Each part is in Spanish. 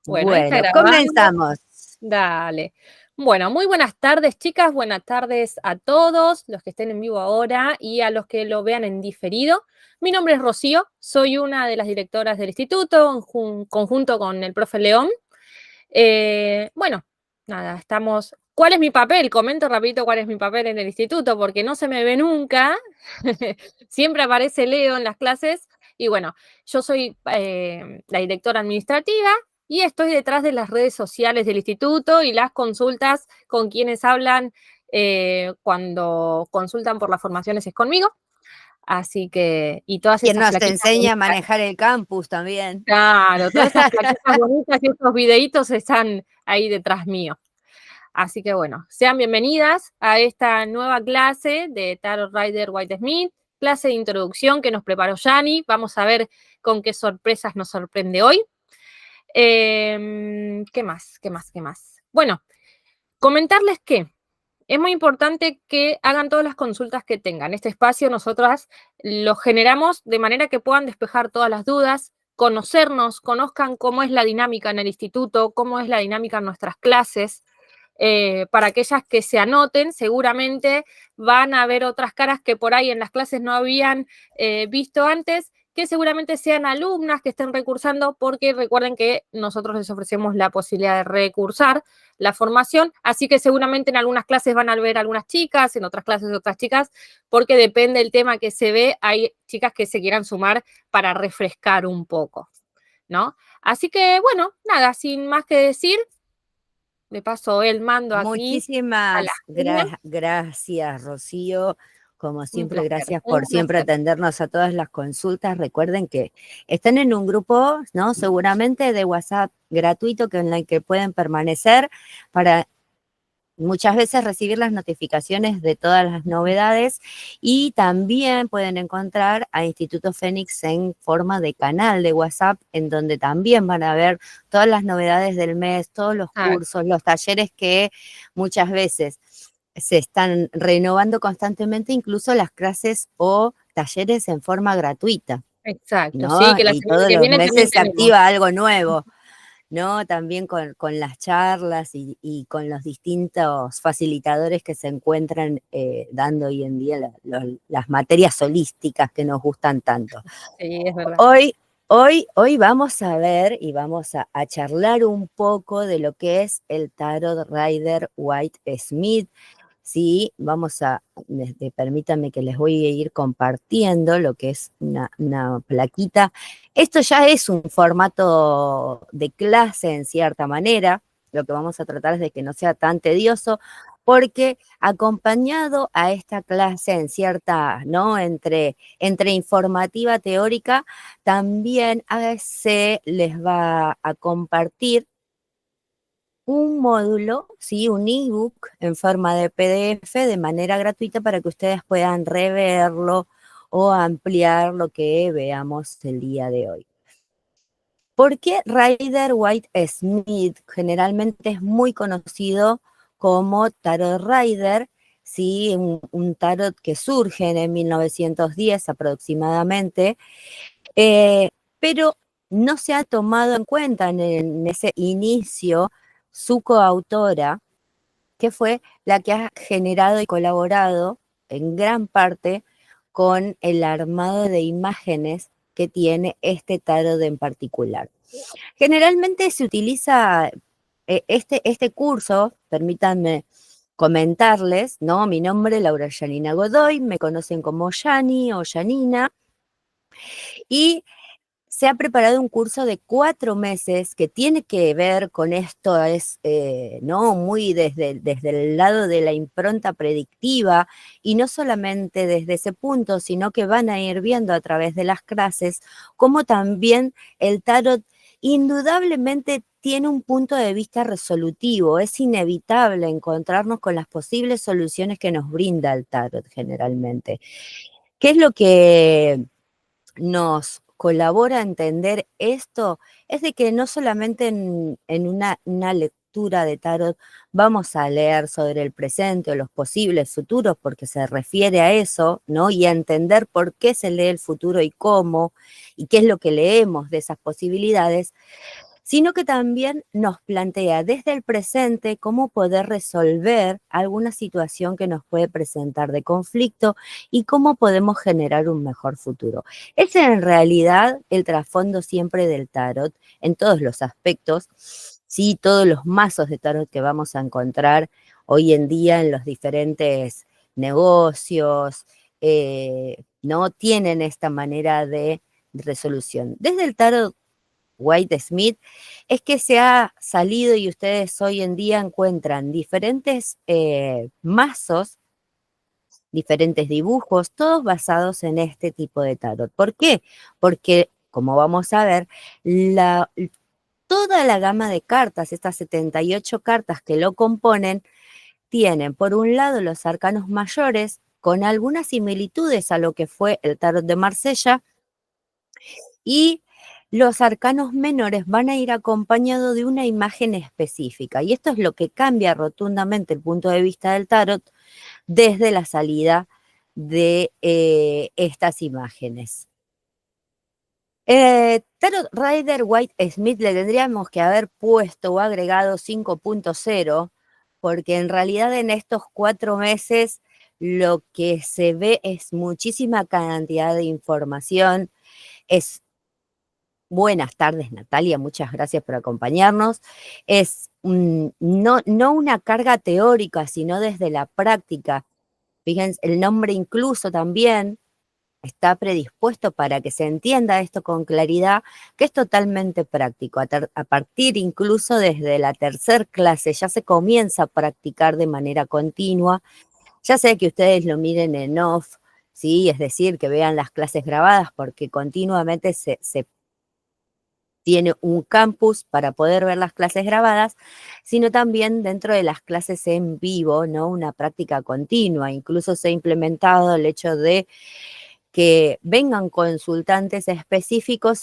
Bueno, ahí está Bueno, grabando. comenzamos. Dale. Bueno, muy buenas tardes, chicas. Buenas tardes a todos los que estén en vivo ahora y a los que lo vean en diferido. Mi nombre es Rocío, soy una de las directoras del instituto, en conjunto con el profe León. Bueno, nada, estamos. ¿Cuál es mi papel? Comento rapidito cuál es mi papel en el instituto, porque no se me ve nunca. Siempre aparece Leo en las clases. Y bueno, yo soy la directora administrativa y estoy detrás de las redes sociales del instituto y las consultas con quienes hablan cuando consultan por las formaciones es conmigo. Así que, y todas Quien esas nos plaquitas enseña a bonitas. manejar el campus también. Claro, todas esas plaquitas bonitas y esos videitos están ahí detrás mío. Así que bueno, sean bienvenidas a esta nueva clase de Tarot Rider White Smith, clase de introducción que nos preparó Yani. Vamos a ver con qué sorpresas nos sorprende hoy. ¿Qué más? ¿Qué más? ¿Qué más? Bueno, comentarles que es muy importante que hagan todas las consultas que tengan. Este espacio nosotras lo generamos de manera que puedan despejar todas las dudas, conocernos, conozcan cómo es la dinámica en el instituto, cómo es la dinámica en nuestras clases. Para aquellas que se anoten, seguramente van a ver otras caras que por ahí en las clases no habían visto antes, que seguramente sean alumnas que estén recursando, porque recuerden que nosotros les ofrecemos la posibilidad de recursar la formación, así que seguramente en algunas clases van a ver algunas chicas, en otras clases otras chicas, porque depende del tema que se ve, hay chicas que se quieran sumar para refrescar un poco, ¿no? Así que, bueno, nada, sin más que decir, le paso el mando aquí a la Muchísimas genia. gracias, Rocío. Como Un siempre, placer, gracias por un siempre placer. atendernos a todas las consultas. Recuerden que están en un grupo, ¿no? Seguramente de WhatsApp gratuito en el que pueden permanecer para muchas veces recibir las notificaciones de todas las novedades y también pueden encontrar a Instituto Fénix en forma de canal de WhatsApp en donde también van a ver todas las novedades del mes, todos los cursos, los talleres que muchas veces se están renovando constantemente, incluso las clases o talleres en forma gratuita, Exacto, sí, ¿no? que la Y semana todos que los viene también meses se tenemos. activa algo nuevo. ¿No? También con las charlas y con los distintos facilitadores que se encuentran dando hoy en día las materias holísticas que nos gustan tanto. Sí, es verdad. Hoy vamos a ver y vamos a charlar un poco de lo que es el Tarot Rider White Smith. Sí, permítanme que les voy a ir compartiendo lo que es una plaquita. Esto ya es un formato de clase en cierta manera. Lo que vamos a tratar es de que no sea tan tedioso, porque acompañado a esta clase en cierta, ¿no? Entre informativa teórica, también se les va a compartir un módulo, ¿sí? Un ebook en forma de PDF de manera gratuita para que ustedes puedan reverlo o ampliar lo que veamos el día de hoy. ¿Por qué Rider White Smith generalmente es muy conocido como Tarot Rider? ¿Sí? Un tarot que surge en 1910 aproximadamente, pero no se ha tomado en cuenta en ese inicio su coautora, que fue la que ha generado y colaborado en gran parte con el armado de imágenes que tiene este tarot en particular. Generalmente se utiliza este curso, permítanme comentarles, ¿no? Mi nombre es Laura Yanina Godoy, me conocen como Yani o Yanina, y se ha preparado un curso de 4 meses que tiene que ver con esto, es ¿no? Muy desde el lado de la impronta predictiva, y no solamente desde ese punto, sino que van a ir viendo a través de las clases cómo también el tarot indudablemente tiene un punto de vista resolutivo. Es inevitable encontrarnos con las posibles soluciones que nos brinda el tarot generalmente. ¿Qué es lo que nos colabora a entender esto? Es de que no solamente en una lectura de tarot vamos a leer sobre el presente o los posibles futuros, porque se refiere a eso, ¿no? Y a entender por qué se lee el futuro y cómo, y qué es lo que leemos de esas posibilidades, sino que también nos plantea desde el presente cómo poder resolver alguna situación que nos puede presentar de conflicto y cómo podemos generar un mejor futuro. Ese es en realidad el trasfondo siempre del tarot en todos los aspectos. Sí, todos los mazos de tarot que vamos a encontrar hoy en día en los diferentes negocios, no tienen esta manera de resolución. Desde el tarot White Smith, es que se ha salido y ustedes hoy en día encuentran diferentes mazos, diferentes dibujos, todos basados en este tipo de tarot. ¿Por qué? Porque, como vamos a ver, toda la gama de cartas, estas 78 cartas que lo componen, tienen por un lado los arcanos mayores, con algunas similitudes a lo que fue el tarot de Marsella, y los arcanos menores van a ir acompañados de una imagen específica. Y esto es lo que cambia rotundamente el punto de vista del tarot desde la salida de estas imágenes. Tarot Rider White Smith le tendríamos que haber puesto o agregado 5.0, porque en realidad en estos 4 meses lo que se ve es muchísima cantidad de información. Buenas tardes, Natalia, muchas gracias por acompañarnos. Es no una carga teórica, sino desde la práctica. Fíjense, el nombre incluso también está predispuesto para que se entienda esto con claridad, que es totalmente práctico. A partir incluso desde la tercer clase ya se comienza a practicar de manera continua. Ya sé que ustedes lo miren en off, ¿sí? Es decir, que vean las clases grabadas, porque continuamente se tiene un campus para poder ver las clases grabadas, sino también dentro de las clases en vivo, ¿no? Una práctica continua. Incluso se ha implementado el hecho de que vengan consultantes específicos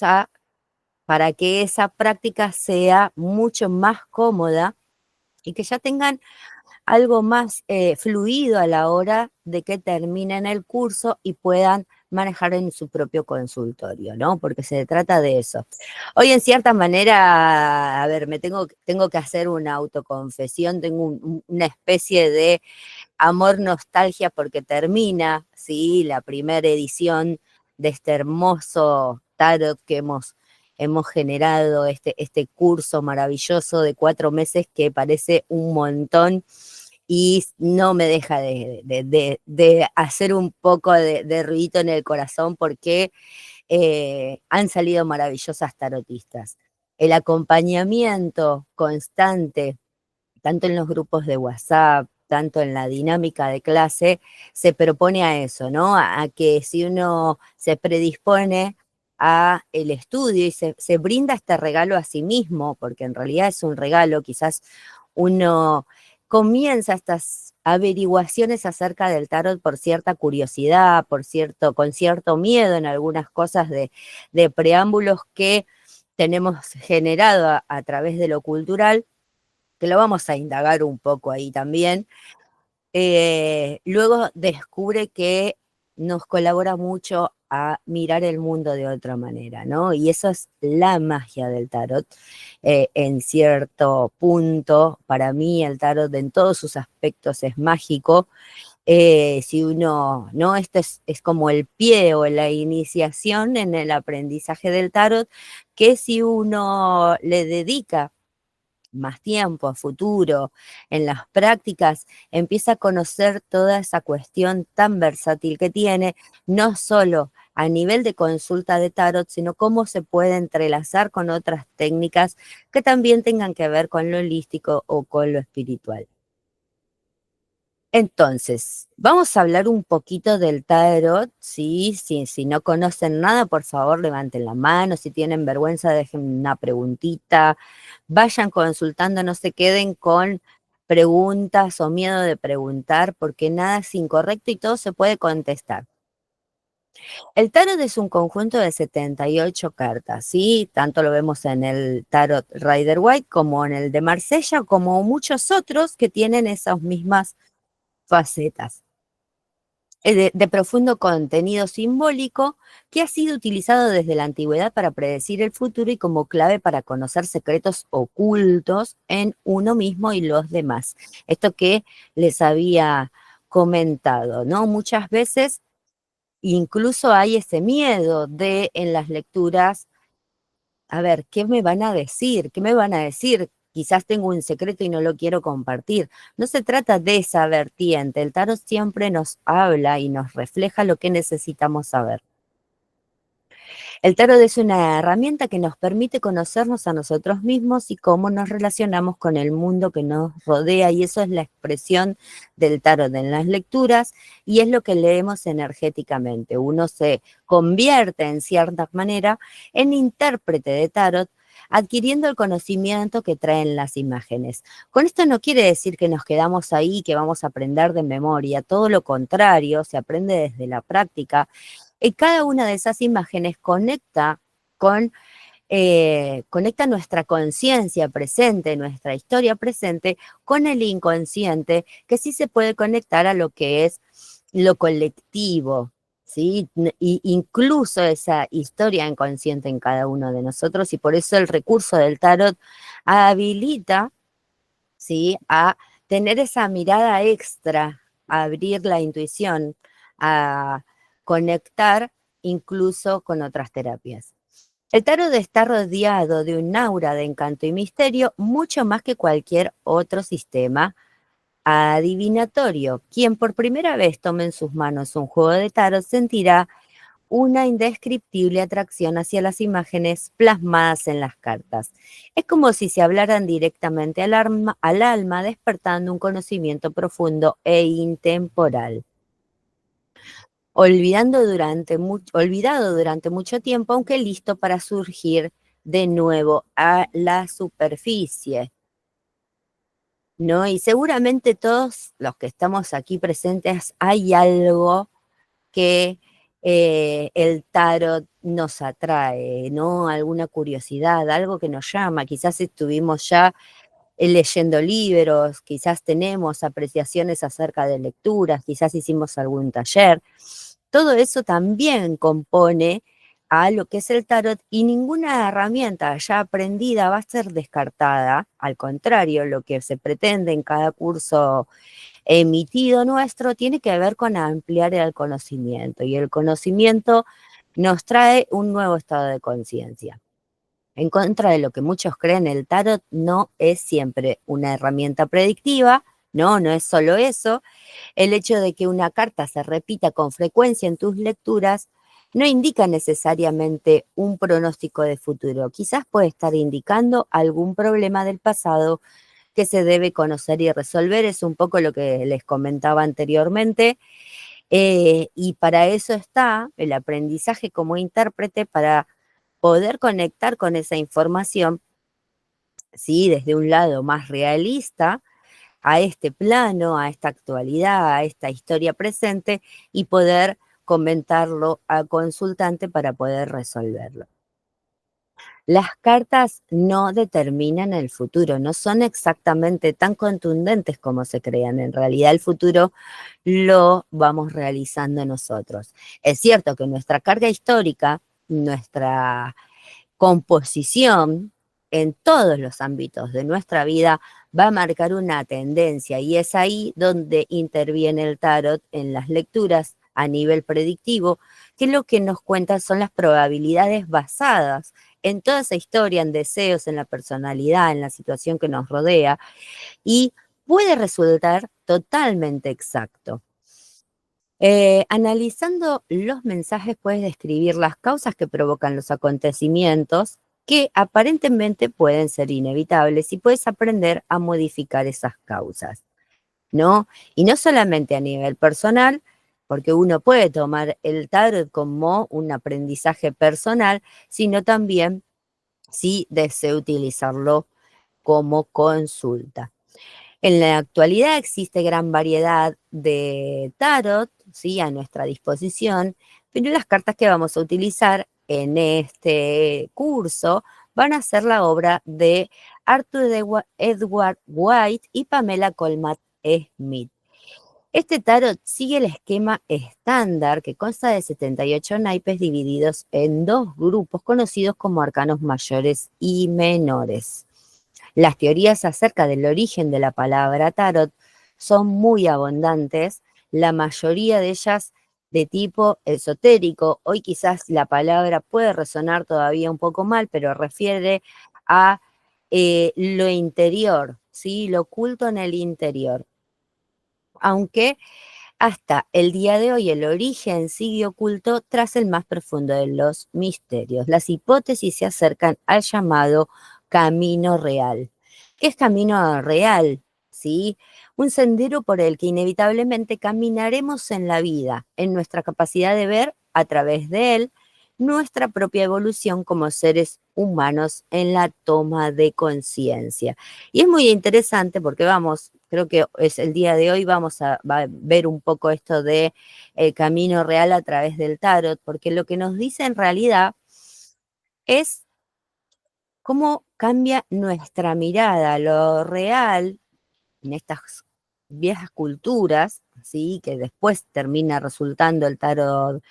para que esa práctica sea mucho más cómoda y que ya tengan algo más fluido a la hora de que terminen el curso y puedan manejar en su propio consultorio, ¿no? Porque se trata de eso. Hoy en cierta manera, a ver, tengo que hacer una autoconfesión, tengo una especie de amor nostalgia porque termina, ¿sí? La primera edición de este hermoso tarot que hemos generado, este curso maravilloso de 4 meses que parece un montón y no me deja de hacer un poco de ruidito en el corazón porque han salido maravillosas tarotistas. El acompañamiento constante, tanto en los grupos de WhatsApp, tanto en la dinámica de clase, se propone a eso, ¿no? A que si uno se predispone a el estudio y se brinda este regalo a sí mismo, porque en realidad es un regalo, quizás uno comienza estas averiguaciones acerca del tarot por cierta curiosidad, con cierto miedo en algunas cosas de preámbulos que tenemos generado a través de lo cultural, que lo vamos a indagar un poco ahí también. Luego descubre que nos colabora mucho a mirar el mundo de otra manera, ¿no? Y eso es la magia del tarot. En cierto punto, para mí el tarot en todos sus aspectos es mágico. Si uno, ¿no? Esto es como el pie o la iniciación en el aprendizaje del tarot, que si uno le dedica más tiempo, a futuro, en las prácticas, empieza a conocer toda esa cuestión tan versátil que tiene, no solo a nivel de consulta de tarot, sino cómo se puede entrelazar con otras técnicas que también tengan que ver con lo holístico o con lo espiritual. Entonces, vamos a hablar un poquito del tarot, ¿sí? Si no conocen nada, por favor, levanten la mano. Si tienen vergüenza, dejen una preguntita. Vayan consultando, no se queden con preguntas o miedo de preguntar, porque nada es incorrecto y todo se puede contestar. El tarot es un conjunto de 78 cartas, ¿sí? Tanto lo vemos en el tarot Rider-Waite como en el de Marsella, como muchos otros que tienen esas mismas facetas. De profundo contenido simbólico que ha sido utilizado desde la antigüedad para predecir el futuro y como clave para conocer secretos ocultos en uno mismo y los demás. Esto que les había comentado, ¿no? Muchas veces incluso hay ese miedo de en las lecturas, a ver, ¿qué me van a decir? ¿Qué me van a decir? Quizás tengo un secreto y no lo quiero compartir. No se trata de esa vertiente. El tarot siempre nos habla y nos refleja lo que necesitamos saber. El tarot es una herramienta que nos permite conocernos a nosotros mismos y cómo nos relacionamos con el mundo que nos rodea, y eso es la expresión del tarot en las lecturas y es lo que leemos energéticamente. Uno se convierte en cierta manera en intérprete de tarot, adquiriendo el conocimiento que traen las imágenes. Con esto no quiere decir que nos quedamos ahí, que vamos a aprender de memoria, todo lo contrario, se aprende desde la práctica. Y cada una de esas imágenes conecta nuestra conciencia presente, nuestra historia presente, con el inconsciente, que sí se puede conectar a lo que es lo colectivo, ¿sí? Y incluso esa historia inconsciente en cada uno de nosotros, y por eso el recurso del tarot habilita, ¿sí?, a tener esa mirada extra, a abrir la intuición, a conectar incluso con otras terapias. El tarot está rodeado de un aura de encanto y misterio mucho más que cualquier otro sistema adivinatorio. Quien por primera vez tome en sus manos un juego de tarot sentirá una indescriptible atracción hacia las imágenes plasmadas en las cartas. Es como si se hablaran directamente al alma, despertando un conocimiento profundo e intemporal. Olvidado durante mucho tiempo, aunque listo para surgir de nuevo a la superficie, ¿no? Y seguramente todos los que estamos aquí presentes hay algo que el tarot nos atrae, ¿no? Alguna curiosidad, algo que nos llama. Quizás estuvimos ya leyendo libros, quizás tenemos apreciaciones acerca de lecturas, quizás hicimos algún taller. Todo eso también compone a lo que es el tarot, y ninguna herramienta ya aprendida va a ser descartada. Al contrario, lo que se pretende en cada curso emitido nuestro tiene que ver con ampliar el conocimiento, y el conocimiento nos trae un nuevo estado de conciencia. En contra de lo que muchos creen, el tarot no es siempre una herramienta predictiva, no es solo eso. El hecho de que una carta se repita con frecuencia en tus lecturas no indica necesariamente un pronóstico de futuro. Quizás puede estar indicando algún problema del pasado que se debe conocer y resolver. Es un poco lo que les comentaba anteriormente. Y para eso está el aprendizaje como intérprete, para poder conectar con esa información, ¿sí?, desde un lado más realista, a este plano, a esta actualidad, a esta historia presente, y poder comentarlo al consultante para poder resolverlo. Las cartas no determinan el futuro, no son exactamente tan contundentes como se crean. En realidad el futuro lo vamos realizando nosotros. Es cierto que nuestra carga histórica, nuestra composición en todos los ámbitos de nuestra vida va a marcar una tendencia, y es ahí donde interviene el tarot en las lecturas a nivel predictivo, que lo que nos cuenta son las probabilidades basadas en toda esa historia, en deseos, en la personalidad, en la situación que nos rodea, y puede resultar totalmente exacto. Analizando los mensajes puedes describir las causas que provocan los acontecimientos que aparentemente pueden ser inevitables, y puedes aprender a modificar esas causas, ¿no? Y no solamente a nivel personal, porque uno puede tomar el tarot como un aprendizaje personal, sino también si desea utilizarlo como consulta. En la actualidad existe gran variedad de tarot, ¿sí?, a nuestra disposición, Pero las cartas que vamos a utilizar en este curso van a ser la obra de Edward White y Pamela Colman Smith. Este tarot sigue el esquema estándar que consta de 78 naipes divididos en dos grupos conocidos como arcanos mayores y menores. Las teorías acerca del origen de la palabra tarot son muy abundantes, la mayoría de ellas de tipo esotérico. Hoy quizás la palabra puede resonar todavía un poco mal, pero refiere a lo interior, ¿sí? Lo oculto en el interior. Aunque hasta el día de hoy el origen sigue oculto tras el más profundo de los misterios. Las hipótesis se acercan al llamado camino real. ¿Qué es camino real? ¿Sí? Un sendero por el que inevitablemente caminaremos en la vida, en nuestra capacidad de ver a través de él nuestra propia evolución como seres humanos en la toma de conciencia. Y es muy interesante porque creo que es el día de hoy, vamos a ver un poco esto de el camino real a través del tarot, porque lo que nos dice en realidad es cómo cambia nuestra mirada, lo real en estas viejas culturas, ¿sí? Que después termina resultando el tarot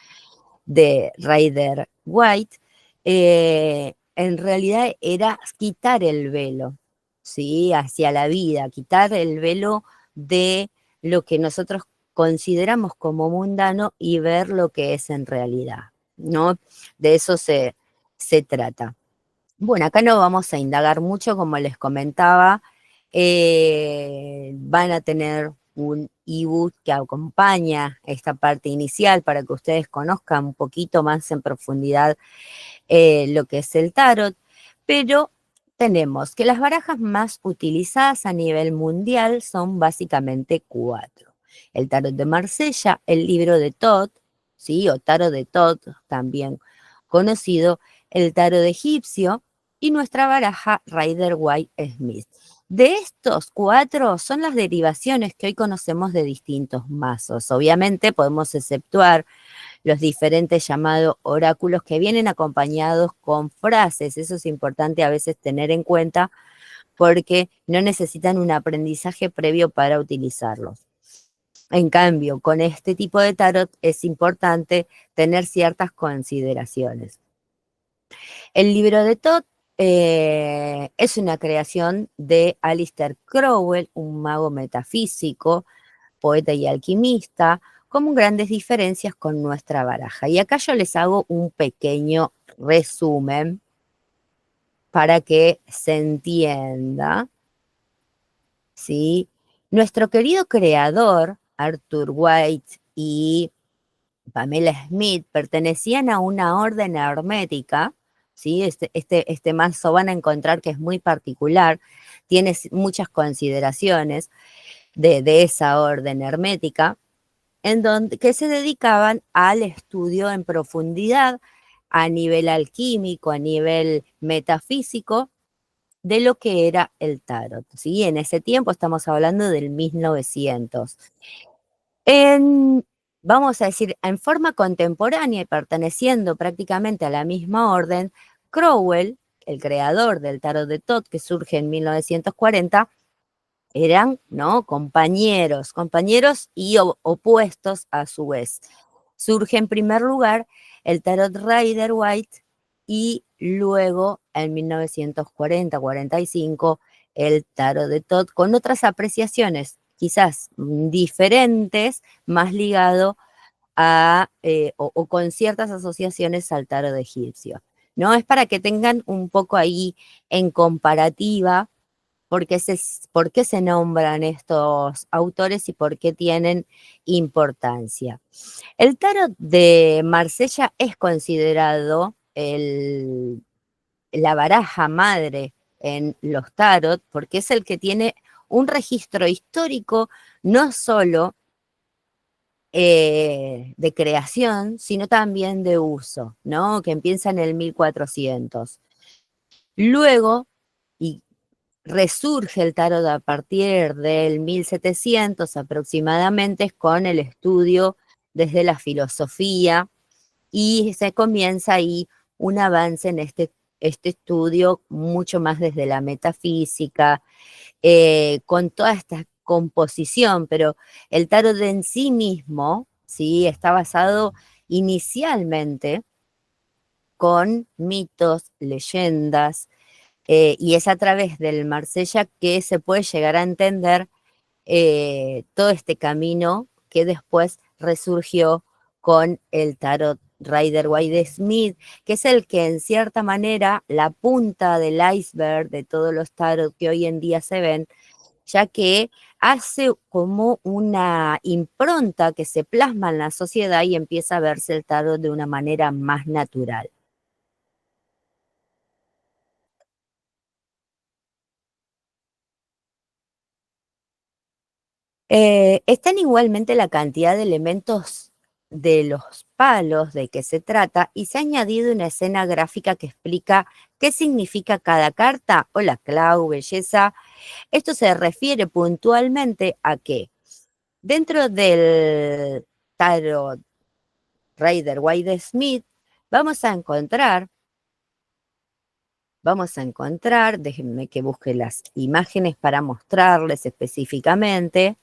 de Rider White, en realidad era quitar el velo, ¿sí? Hacia la vida, quitar el velo de lo que nosotros consideramos como mundano y ver lo que es en realidad, ¿no? De eso se trata. Bueno, acá no vamos a indagar mucho, como les comentaba, van a tener un ebook que acompaña esta parte inicial para que ustedes conozcan un poquito más en profundidad lo que es el tarot, pero tenemos que las barajas más utilizadas a nivel mundial son básicamente 4. El tarot de Marsella, el libro de Thoth, ¿sí? O tarot de Thoth, también conocido, el tarot egipcio y nuestra baraja Rider White Smith. De estos 4 son las derivaciones que hoy conocemos de distintos mazos. Obviamente podemos exceptuar los diferentes llamados oráculos que vienen acompañados con frases. Eso es importante a veces tener en cuenta porque no necesitan un aprendizaje previo para utilizarlos. En cambio, con este tipo de tarot es importante tener ciertas consideraciones. El libro de Thoth es una creación de Aleister Crowell, un mago metafísico, poeta y alquimista, con grandes diferencias con nuestra baraja. Y acá yo les hago un pequeño resumen para que se entienda, ¿sí? Nuestro querido creador, Arthur White y Pamela Smith, pertenecían a una orden hermética, ¿sí? Este mazo van a encontrar que es muy particular, tiene muchas consideraciones de esa orden hermética, que se dedicaban al estudio en profundidad a nivel alquímico, a nivel metafísico, de lo que era el tarot. ¿Sí? En ese tiempo estamos hablando del 1900. Vamos a decir, en forma contemporánea y perteneciendo prácticamente a la misma orden, Crowell, el creador del tarot de Thoth, que surge en 1940, eran, ¿no? Compañeros y opuestos a su vez. Surge en primer lugar el tarot Rider White y luego en 1940-45 el tarot de Thoth con otras apreciaciones quizás diferentes, más ligado a, o con ciertas asociaciones al tarot egipcio. ¿No? Es para que tengan un poco ahí en comparativa por qué se nombran estos autores y por qué tienen importancia. El tarot de Marsella es considerado la baraja madre en los tarot porque es el que tiene un registro histórico no solo de creación, sino también de uso, ¿no? Que empieza en el 1400. Luego, y resurge el tarot a partir del 1700 aproximadamente con el estudio desde la filosofía y se comienza ahí un avance en este estudio mucho más desde la metafísica, con toda esta composición, pero el tarot en sí mismo, ¿sí? Está basado inicialmente con mitos, leyendas, y es a través del Marsella que se puede llegar a entender todo este camino que después resurgió con el tarot Rider Waite Smith, que es el que en cierta manera la punta del iceberg de todos los tarot que hoy en día se ven, ya que hace como una impronta que se plasma en la sociedad y empieza a verse el tarot de una manera más natural. Están igualmente la cantidad de elementos de los palos de que se trata y se ha añadido una escena gráfica que explica qué significa cada carta. Hola, Clau, belleza. Esto se refiere puntualmente a que dentro del tarot Rider Waite Smith vamos a encontrar, déjenme que busque las imágenes para mostrarles específicamente.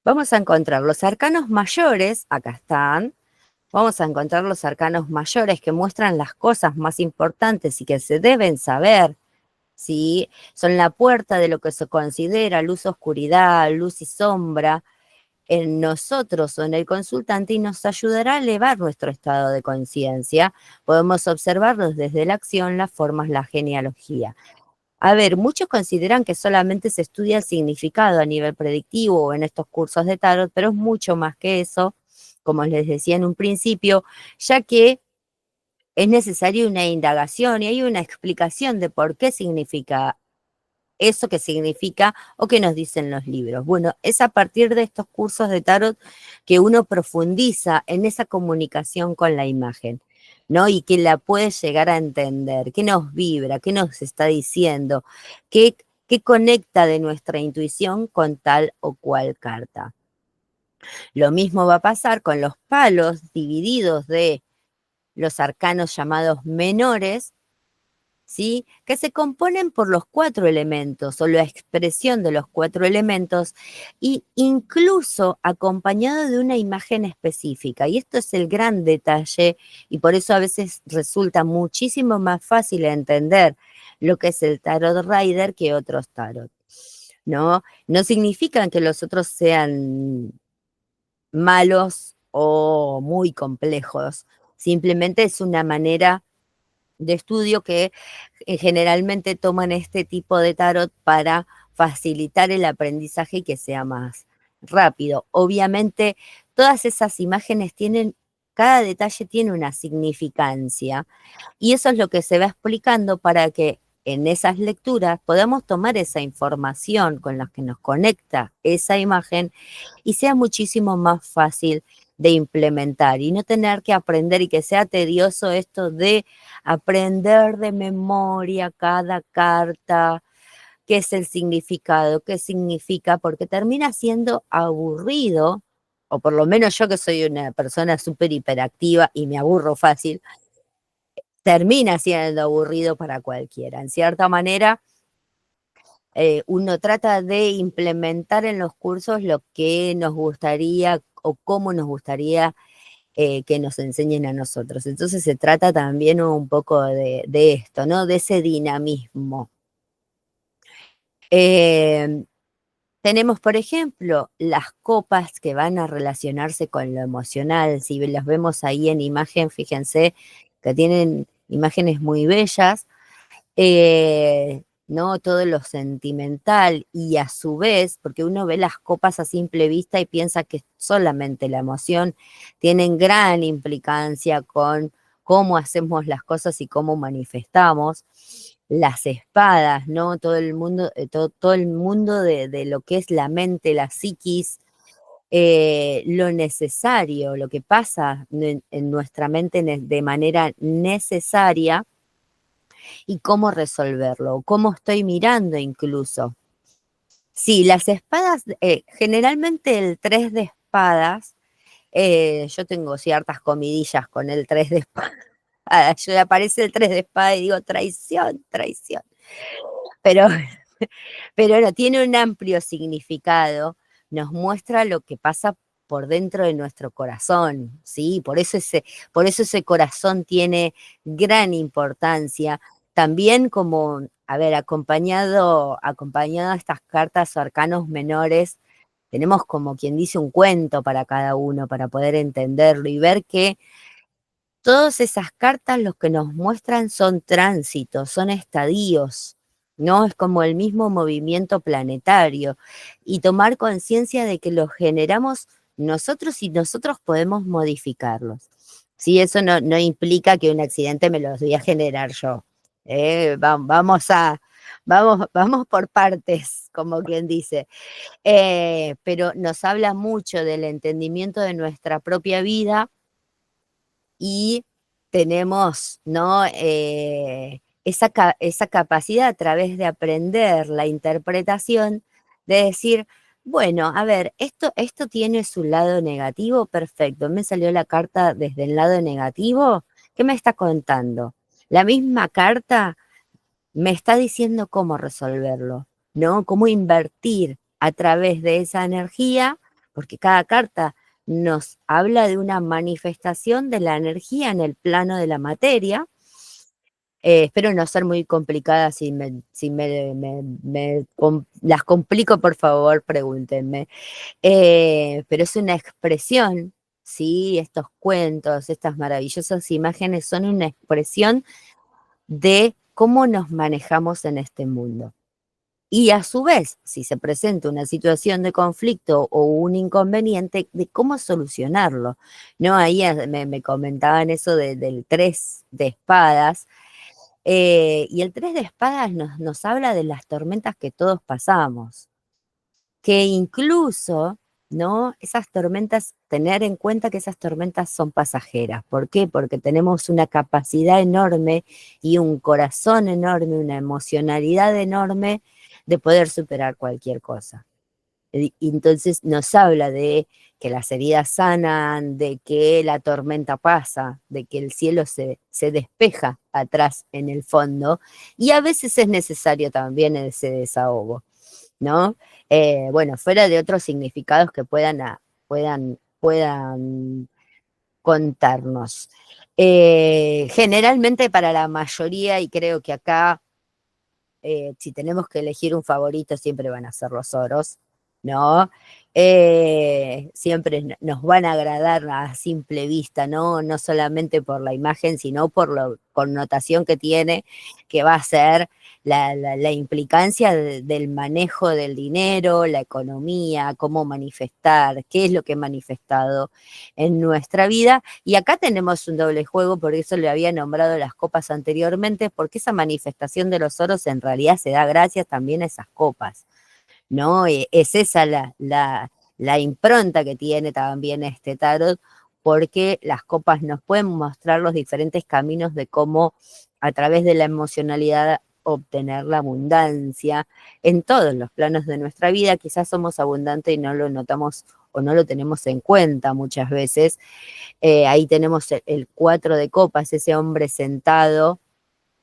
Vamos a encontrar los arcanos mayores, acá están. Vamos a encontrar los arcanos mayores que muestran las cosas más importantes y que se deben saber, ¿sí? Son la puerta de lo que se considera luz, oscuridad, luz y sombra en nosotros o en el consultante y nos ayudará a elevar nuestro estado de conciencia. Podemos observarlos desde la acción, las formas, la genealogía. A ver, muchos consideran que solamente se estudia el significado a nivel predictivo o en estos cursos de tarot, pero es mucho más que eso, como les decía en un principio, ya que es necesaria una indagación y hay una explicación de por qué significa eso que significa o que nos dicen los libros. Bueno, es a partir de estos cursos de tarot que uno profundiza en esa comunicación con la imagen, ¿no? Y que la puede llegar a entender, qué nos vibra, qué nos está diciendo, qué conecta de nuestra intuición con tal o cual carta. Lo mismo va a pasar con los palos divididos de los arcanos llamados menores, ¿sí? Que se componen por los 4 elementos o la expresión de los 4 elementos y incluso acompañado de una imagen específica. Y esto es el gran detalle y por eso a veces resulta muchísimo más fácil entender lo que es el tarot rider que otros tarot, ¿no? No significan que los otros sean malos o muy complejos, simplemente es una manera de estudio que generalmente toman este tipo de tarot para facilitar el aprendizaje y que sea más rápido. Obviamente, todas esas imágenes tienen, cada detalle tiene una significancia y eso es lo que se va explicando para que en esas lecturas podamos tomar esa información con la que nos conecta esa imagen y sea muchísimo más fácil de implementar y no tener que aprender y que sea tedioso esto de aprender de memoria cada carta, qué es el significado, qué significa, porque termina siendo aburrido, o por lo menos yo que soy una persona súper hiperactiva y me aburro fácil, termina siendo aburrido para cualquiera. En cierta manera, uno trata de implementar en los cursos lo que nos gustaría o cómo nos gustaría que nos enseñen a nosotros. Entonces se trata también un poco de esto, ¿no? De ese dinamismo. Eh, Tenemos, por ejemplo, las copas que van a relacionarse con lo emocional. Si las vemos ahí en imagen, fíjense que tienen imágenes muy bellas. ¿No? Todo lo sentimental y a su vez, porque uno ve las copas a simple vista y piensa que solamente la emoción, tienen gran implicancia con cómo hacemos las cosas y cómo manifestamos. Las espadas, ¿no? Todo el mundo, todo el mundo de lo que es la mente, la psiquis, lo necesario, lo que pasa en nuestra mente de manera necesaria y cómo resolverlo, cómo estoy mirando incluso Sí, las espadas, generalmente el 3 de espadas, yo tengo ciertas comidillas con el 3 de espada. Yo le aparece el 3 de espada y digo, traición, traición. Pero, pero no, tiene un amplio significado, nos muestra lo que pasa por dentro de nuestro corazón, ¿sí? Por eso ese corazón tiene gran importancia. También como, a ver, acompañado a estas cartas o arcanos menores, tenemos como quien dice un cuento para cada uno, para poder entenderlo y ver que todas esas cartas lo que nos muestran son tránsitos, son estadios, ¿no? Es como el mismo movimiento planetario y tomar conciencia de que los generamos nosotros y nosotros podemos modificarlos. Sí, eso no implica que un accidente me los voy a generar yo. Vamos por partes, como quien dice. Pero nos habla mucho del entendimiento de nuestra propia vida y tenemos, ¿no? Esa capacidad a través de aprender la interpretación, de decir, bueno, a ver, esto tiene su lado negativo, perfecto, me salió la carta desde el lado negativo, ¿qué me está contando? La misma carta me está diciendo cómo resolverlo, ¿no? Cómo invertir a través de esa energía, porque cada carta nos habla de una manifestación de la energía en el plano de la materia. Espero no ser muy complicada, si las complico, por favor, pregúntenme. Pero es una expresión, ¿sí? Estos cuentos, estas maravillosas imágenes son una expresión de cómo nos manejamos en este mundo. Y a su vez, si se presenta una situación de conflicto o un inconveniente, de cómo solucionarlo. ¿No? Ahí me comentaban eso del 3 de espadas, y el 3 de espadas nos habla de las tormentas que todos pasamos, que incluso, ¿no? Esas tormentas, tener en cuenta que esas tormentas son pasajeras. ¿Por qué? Porque tenemos una capacidad enorme y un corazón enorme, una emocionalidad enorme de poder superar cualquier cosa. Y entonces nos habla de que las heridas sanan, de que la tormenta pasa, de que el cielo se despeja atrás en el fondo, y a veces es necesario también ese desahogo, ¿no? Bueno, fuera de otros significados que puedan contarnos. Generalmente para la mayoría, y creo que acá, si tenemos que elegir un favorito, siempre van a ser los oros, ¿no? Siempre nos van a agradar a simple vista, ¿no? No solamente por la imagen, sino por la connotación que tiene, que va a ser la implicancia del manejo del dinero, la economía, cómo manifestar, qué es lo que he manifestado en nuestra vida. Y acá tenemos un doble juego, por eso le había nombrado las copas anteriormente, porque esa manifestación de los oros en realidad se da gracias también a esas copas, ¿no? Es esa la impronta que tiene también este tarot, porque las copas nos pueden mostrar los diferentes caminos de cómo a través de la emocionalidad obtener la abundancia en todos los planos de nuestra vida. Quizás somos abundantes y no lo notamos o no lo tenemos en cuenta muchas veces. Ahí tenemos el 4 de copas, ese hombre sentado,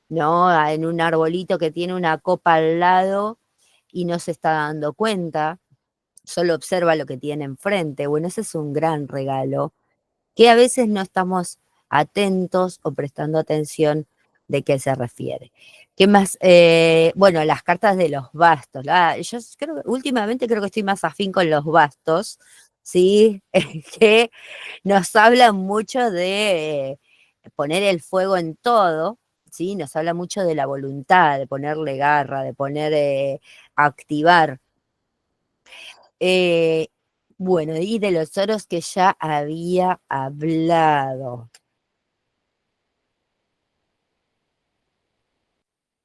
¿no? En un arbolito que tiene una copa al lado y no se está dando cuenta, solo observa lo que tiene enfrente. Bueno, ese es un gran regalo que a veces no estamos atentos o prestando atención de qué se refiere. ¿Qué más? Bueno, las cartas de los bastos. Yo últimamente creo que estoy más afín con los bastos, ¿sí? Que nos hablan mucho de poner el fuego en todo, ¿sí? Nos habla mucho de la voluntad, de ponerle garra, de activar. Eh, bueno, y de los oros que ya había hablado.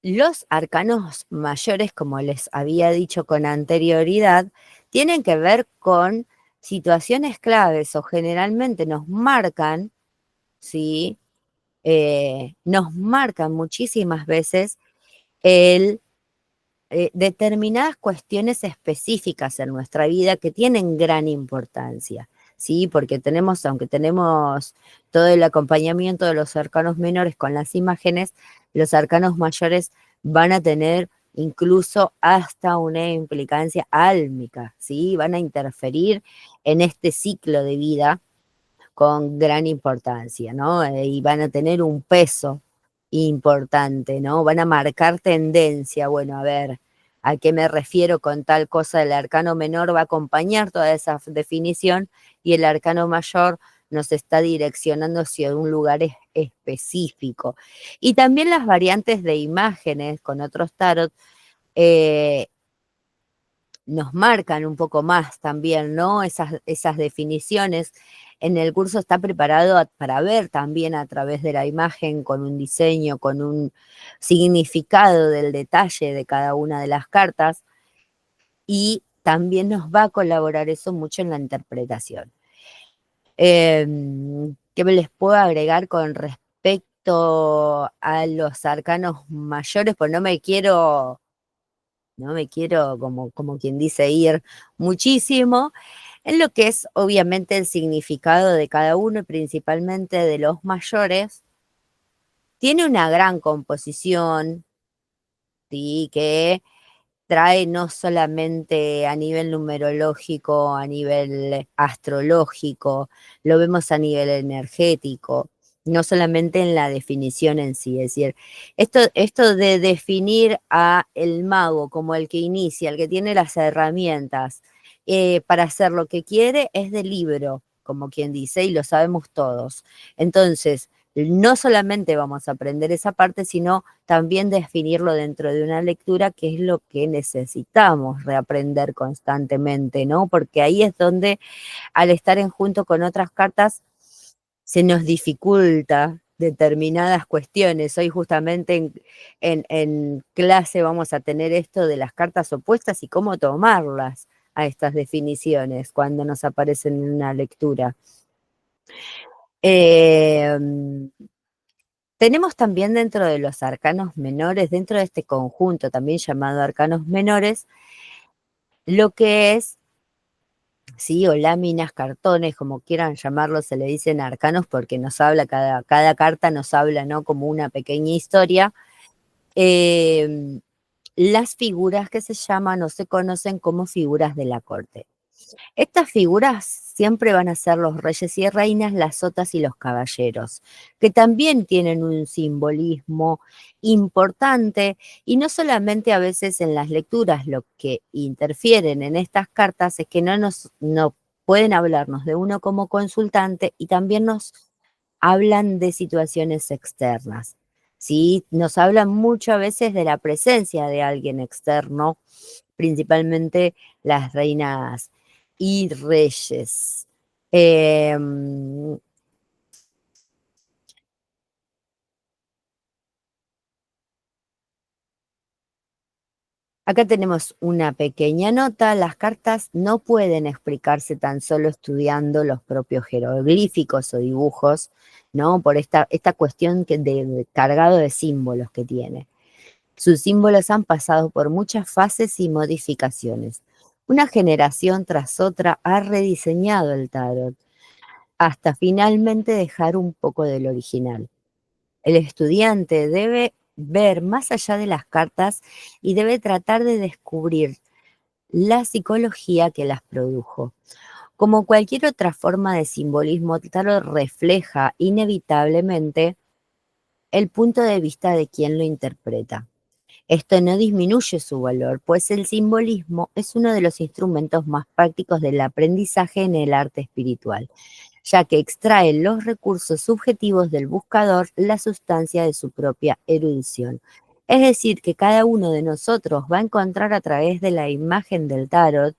Los arcanos mayores, como les había dicho con anterioridad, tienen que ver con situaciones claves o generalmente nos marcan, ¿sí? Nos marcan muchísimas veces el determinadas cuestiones específicas en nuestra vida que tienen gran importancia, ¿sí? Porque tenemos, aunque tenemos todo el acompañamiento de los arcanos menores con las imágenes, los arcanos mayores van a tener incluso hasta una implicancia álmica, ¿sí? Van a interferir en este ciclo de vida con gran importancia, ¿no? Y van a tener un peso importante, ¿no? Van a marcar tendencia. Bueno, a ver, ¿a qué me refiero con tal cosa? El arcano menor va a acompañar toda esa definición y el arcano mayor nos está direccionando hacia un lugar específico. Y también las variantes de imágenes con otros tarot eh, nos marcan un poco más también, ¿no? Esas definiciones. En el curso está preparado para ver también a través de la imagen, con un diseño, con un significado del detalle de cada una de las cartas, y también nos va a colaborar eso mucho en la interpretación. ¿Qué me les puedo agregar con respecto a los arcanos mayores? Pues no me quiero como quien dice, ir muchísimo en lo que es obviamente el significado de cada uno y principalmente de los mayores. Tiene una gran composición, ¿sí? Que trae no solamente a nivel numerológico, a nivel astrológico, lo vemos a nivel energético, no solamente en la definición en sí. Es decir, esto de definir a el mago como el que inicia, el que tiene las herramientas para hacer lo que quiere, es de libro, como quien dice, y lo sabemos todos. Entonces, no solamente vamos a aprender esa parte, sino también definirlo dentro de una lectura, que es lo que necesitamos reaprender constantemente, ¿no? Porque ahí es donde, al estar en junto con otras cartas, se nos dificulta determinadas cuestiones. Hoy justamente en clase vamos a tener esto de las cartas opuestas y cómo tomarlas a estas definiciones cuando nos aparecen en una lectura. Eh, Tenemos también dentro de los arcanos menores, dentro de este conjunto también llamado arcanos menores, lo que es, sí, o láminas, cartones, como quieran llamarlo, se le dicen arcanos porque nos habla, cada carta nos habla, ¿no? Como una pequeña historia. Eh, las figuras que se llaman o se conocen como figuras de la corte. Estas figuras siempre van a ser los reyes y reinas, las sotas y los caballeros, que también tienen un simbolismo importante, y no solamente a veces en las lecturas. Lo que interfieren en estas cartas es que no pueden hablarnos de uno como consultante, y también nos hablan de situaciones externas. ¿Sí? Nos hablan mucho a veces de la presencia de alguien externo, principalmente las reinas y reyes. Acá tenemos una pequeña nota. Las cartas no pueden explicarse tan solo estudiando los propios jeroglíficos o dibujos, ¿no? Por esta cuestión cargado de símbolos que tiene. Sus símbolos han pasado por muchas fases y modificaciones. Una generación tras otra ha rediseñado el tarot, hasta finalmente dejar un poco del original. El estudiante debe ver más allá de las cartas y debe tratar de descubrir la psicología que las produjo. Como cualquier otra forma de simbolismo, el tarot refleja inevitablemente el punto de vista de quien lo interpreta. Esto no disminuye su valor, pues el simbolismo es uno de los instrumentos más prácticos del aprendizaje en el arte espiritual, ya que extrae los recursos subjetivos del buscador, la sustancia de su propia erudición. Es decir, que cada uno de nosotros va a encontrar a través de la imagen del tarot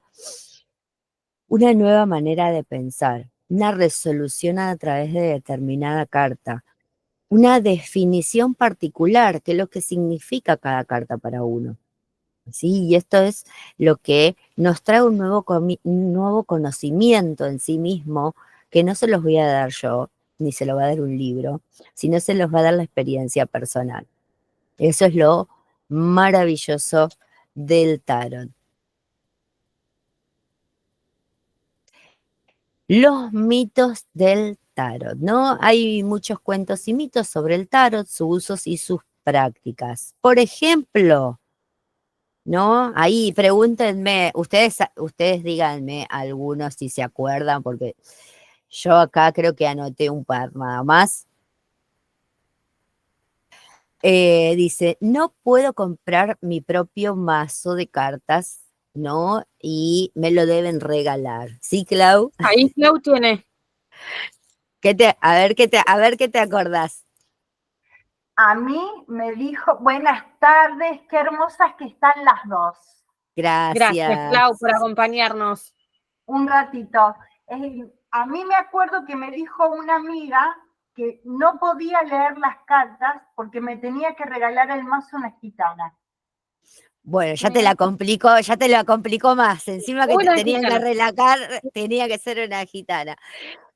una nueva manera de pensar, una resolución a través de determinada carta, una definición particular, que es lo que significa cada carta para uno. Sí, y esto es lo que nos trae un nuevo conocimiento en sí mismo, que no se los voy a dar yo, ni se lo va a dar un libro, sino se los va a dar la experiencia personal. Eso es lo maravilloso del tarot. Los mitos del tarot, ¿no? Hay muchos cuentos y mitos sobre el tarot, sus usos y sus prácticas. Por ejemplo, ¿no? Ahí pregúntenme, ustedes díganme algunos si se acuerdan, porque yo acá creo que anoté un par nada más. Dice, no puedo comprar mi propio mazo de cartas, ¿no? Y me lo deben regalar. ¿Sí, Clau? Ahí Clau tiene. A ver qué te acordás. A mí me dijo, buenas tardes, qué hermosas que están las dos. Gracias, Clau, Gracias. por acompañarnos. Un ratito. A mí me acuerdo que me dijo una amiga que no podía leer las cartas porque me tenía que regalar el mazo una gitana. Bueno, ya te la complicó más. Encima que te Una tenían que gitana. relajar, tenía que ser una gitana.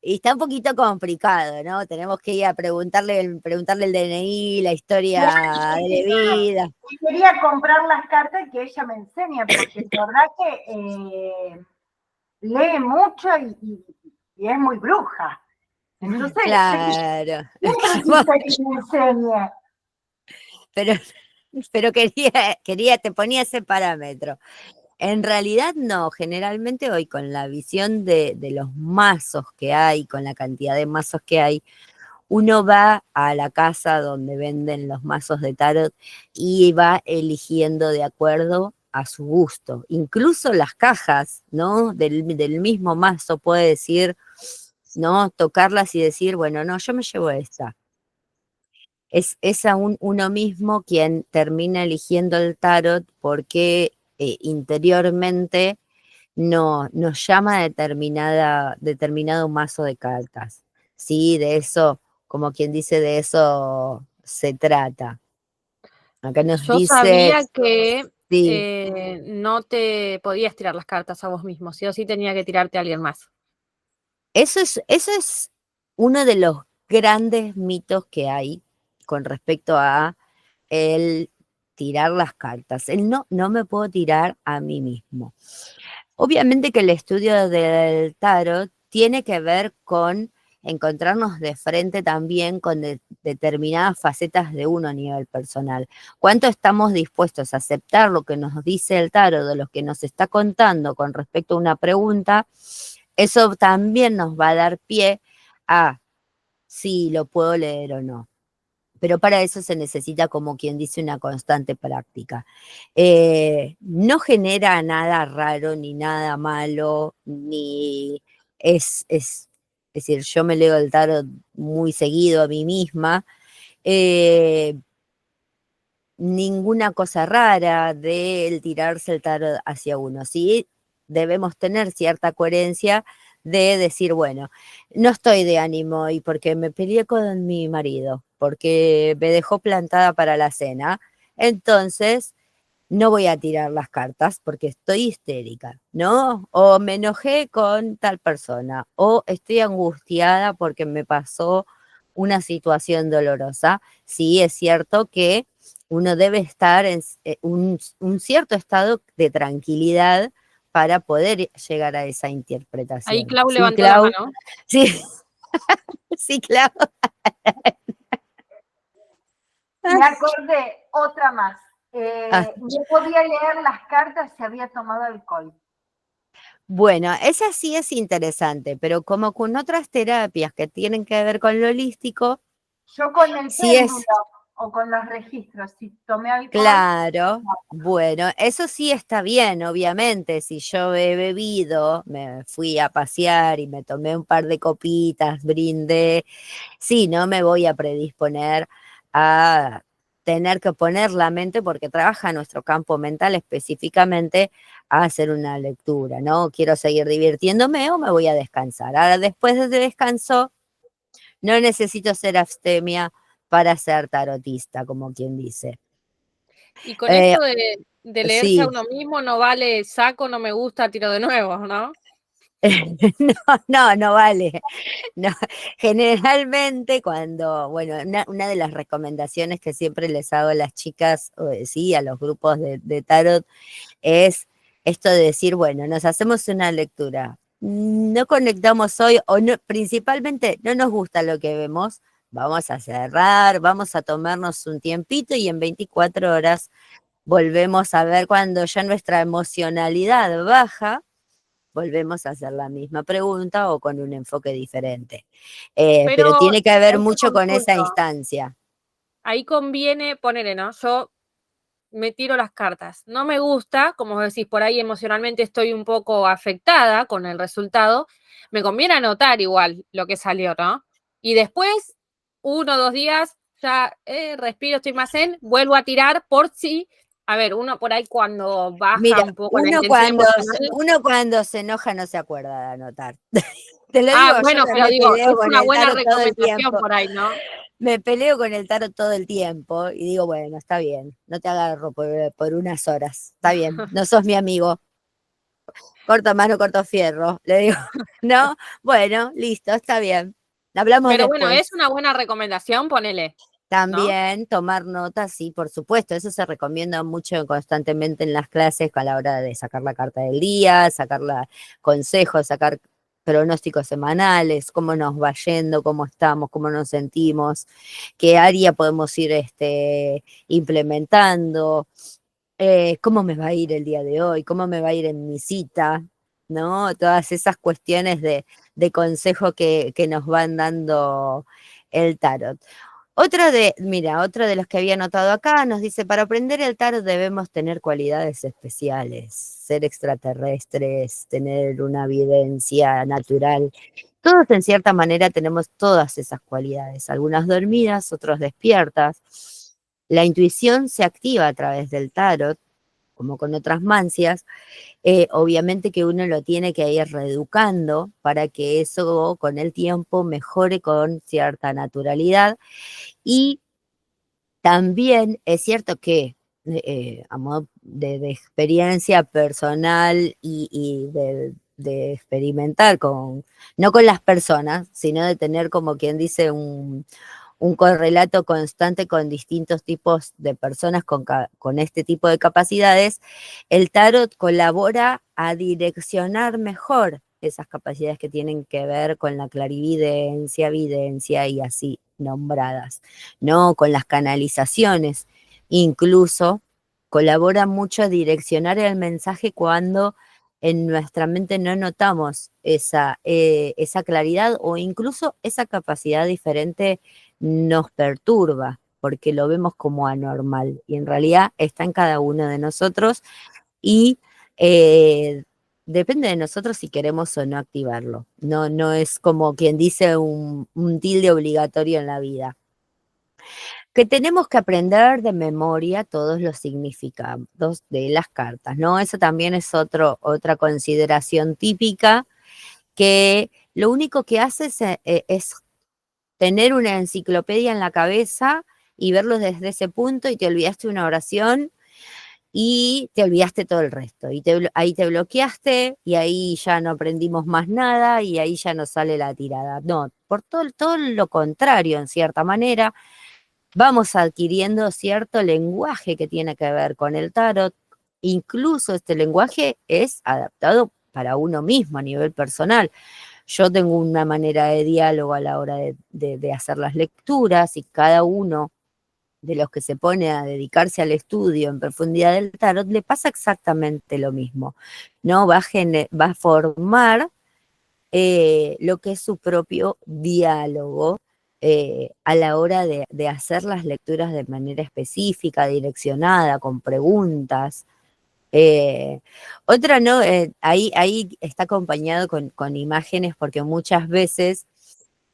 Y está un poquito complicado, ¿no? Tenemos que ir a preguntarle el DNI, la historia de vida. Y quería comprar las cartas y que ella me enseñe, porque la verdad que lee mucho y es muy bruja. Entonces, Claro. siempre quise que me enseñe. Pero te ponía ese parámetro. En realidad no, generalmente hoy con la visión de los mazos que hay, con la cantidad de mazos que hay, uno va a la casa donde venden los mazos de tarot y va eligiendo de acuerdo a su gusto. Incluso las cajas, ¿no? Del mismo mazo puede decir, ¿no? Tocarlas y decir, bueno, no, yo me llevo esta. Es aún uno mismo quien termina eligiendo el tarot porque interiormente nos llama determinado mazo de cartas. Sí, de eso, como quien dice, de eso se trata. Acá nos Yo dice, sabía que sí, no te podías tirar las cartas a vos mismo, sí o sí tenía que tirarte a alguien más. eso es uno de los grandes mitos que hay con respecto a el tirar las cartas. El no me puedo tirar a mí mismo. Obviamente que el estudio del tarot tiene que ver con encontrarnos de frente también con determinadas facetas de uno a nivel personal. ¿Cuánto estamos dispuestos a aceptar lo que nos dice el tarot, de lo que nos está contando con respecto a una pregunta? Eso también nos va a dar pie a si lo puedo leer o no. Pero para eso se necesita, como quien dice, una constante práctica. No genera nada raro, ni nada malo, ni es decir, yo me leo el tarot muy seguido a mí misma, eh, ninguna cosa rara del tirarse el tarot hacia uno. Sí, debemos tener cierta coherencia de decir, bueno, no estoy de ánimo y porque me peleé con mi marido, porque me dejó plantada para la cena, entonces no voy a tirar las cartas porque estoy histérica, ¿no? O me enojé con tal persona, o estoy angustiada porque me pasó una situación dolorosa. Sí, es cierto que uno debe estar en un cierto estado de tranquilidad para poder llegar a esa Ahí interpretación. Clau ¿Sí, levantó la Clau? mano. Sí, sí, Clau. Me acordé, otra más. Ah, No podía leer las cartas si había tomado alcohol. bueno, esa sí es interesante, pero como con otras terapias que tienen que ver con lo holístico, Yo con el sí péndulo es o con los registros, si tomé alcohol, claro. Bueno, eso sí está bien, obviamente. Si yo he bebido, me fui a pasear y me tomé un par de copitas, brindé, sí, no me voy a predisponer a tener que poner la mente, porque trabaja nuestro campo mental específicamente, a hacer una lectura, ¿no? Quiero seguir divirtiéndome o me voy a descansar. Ahora, después de descanso, no necesito ser abstemia para ser tarotista, como quien dice. Y con Eh, esto de leerse a sí, uno mismo, no vale saco, no me gusta, tiro de nuevo, ¿no? No vale. No, generalmente cuando, bueno, una de las recomendaciones que siempre les hago a las chicas, sí, a los grupos de tarot, es esto de decir, bueno, nos hacemos una lectura, no conectamos hoy, o no, principalmente no nos gusta lo que vemos, vamos a cerrar, vamos a tomarnos un tiempito y en 24 horas volvemos a ver cuando ya nuestra emocionalidad baja, volvemos a hacer la misma pregunta o con un enfoque diferente. Pero Pero tiene que ver ahí te mucho con esa consulto, instancia. ahí conviene ponerle, ¿no? Yo me tiro las cartas. No me gusta, como vos decís, por ahí emocionalmente estoy un poco afectada con el resultado. Me conviene anotar igual lo que salió, ¿no? Y después, 1 o 2 días, ya respiro, estoy más zen, vuelvo a tirar por si, a ver, uno por ahí cuando baja Mira, un poco la intención emocional. uno cuando se enoja no se acuerda de anotar. Te lo digo, Ah, yo bueno, no pero me digo, peleo es con una el buena tarot todo el recomendación tiempo. por ahí, ¿no? Me peleo con el tarot todo el tiempo y digo, bueno, está bien, no te agarro por unas horas, está bien, no sos mi amigo, corto mano, corto fierro, le digo, no, bueno, listo, está bien, hablamos Pero bueno, es después. una buena recomendación, ponele, ¿no? También tomar notas, sí, por supuesto, eso se recomienda mucho constantemente en las clases a la hora de sacar la carta del día, sacar consejos, sacar pronósticos semanales, cómo nos va yendo, cómo estamos, cómo nos sentimos, qué área podemos ir implementando, cómo me va a ir el día de hoy, cómo me va a ir en mi cita, ¿no? Todas esas cuestiones de consejo que nos van dando el tarot. Mira, otro de los que había notado acá nos dice, para aprender el tarot debemos tener cualidades especiales, ser extraterrestres, tener una evidencia natural. Todos en cierta manera tenemos todas esas cualidades, algunas dormidas, otras despiertas. La intuición se activa a través del tarot, como con otras mancias, obviamente que uno lo tiene que ir reeducando para que eso con el tiempo mejore con cierta naturalidad y también es cierto que a modo de experiencia personal y de experimentar no con las personas, sino de tener como quien dice un correlato constante con distintos tipos de personas con este tipo de capacidades, el tarot colabora a direccionar mejor esas capacidades que tienen que ver con la clarividencia, videncia y así nombradas, ¿no? Con las canalizaciones. Incluso colabora mucho a direccionar el mensaje cuando en nuestra mente no notamos esa claridad o incluso esa capacidad diferente nos perturba porque lo vemos como anormal y en realidad está en cada uno de nosotros y eh, depende de nosotros si queremos o no activarlo. No, no es como quien dice un tilde obligatorio en la vida. Que tenemos que aprender de memoria todos los significados de las cartas, ¿no? Eso también es otra consideración típica que lo único que hace es tener una enciclopedia en la cabeza y verlo desde ese punto y te olvidaste una oración y te olvidaste todo el resto. Y ahí te bloqueaste y ahí ya no aprendimos más nada y ahí ya no sale la tirada. No, por todo lo contrario, en cierta manera, vamos adquiriendo cierto lenguaje que tiene que ver con el tarot. Incluso este lenguaje es adaptado para uno mismo a nivel personal. Yo tengo una manera de diálogo a la hora de hacer las lecturas y cada uno de los que se pone a dedicarse al estudio en profundidad del tarot le pasa exactamente lo mismo, ¿no? Va a formar lo que es su propio diálogo a la hora de hacer las lecturas de manera específica, direccionada, con preguntas. Otra, ¿no? Ahí está acompañado con imágenes porque muchas veces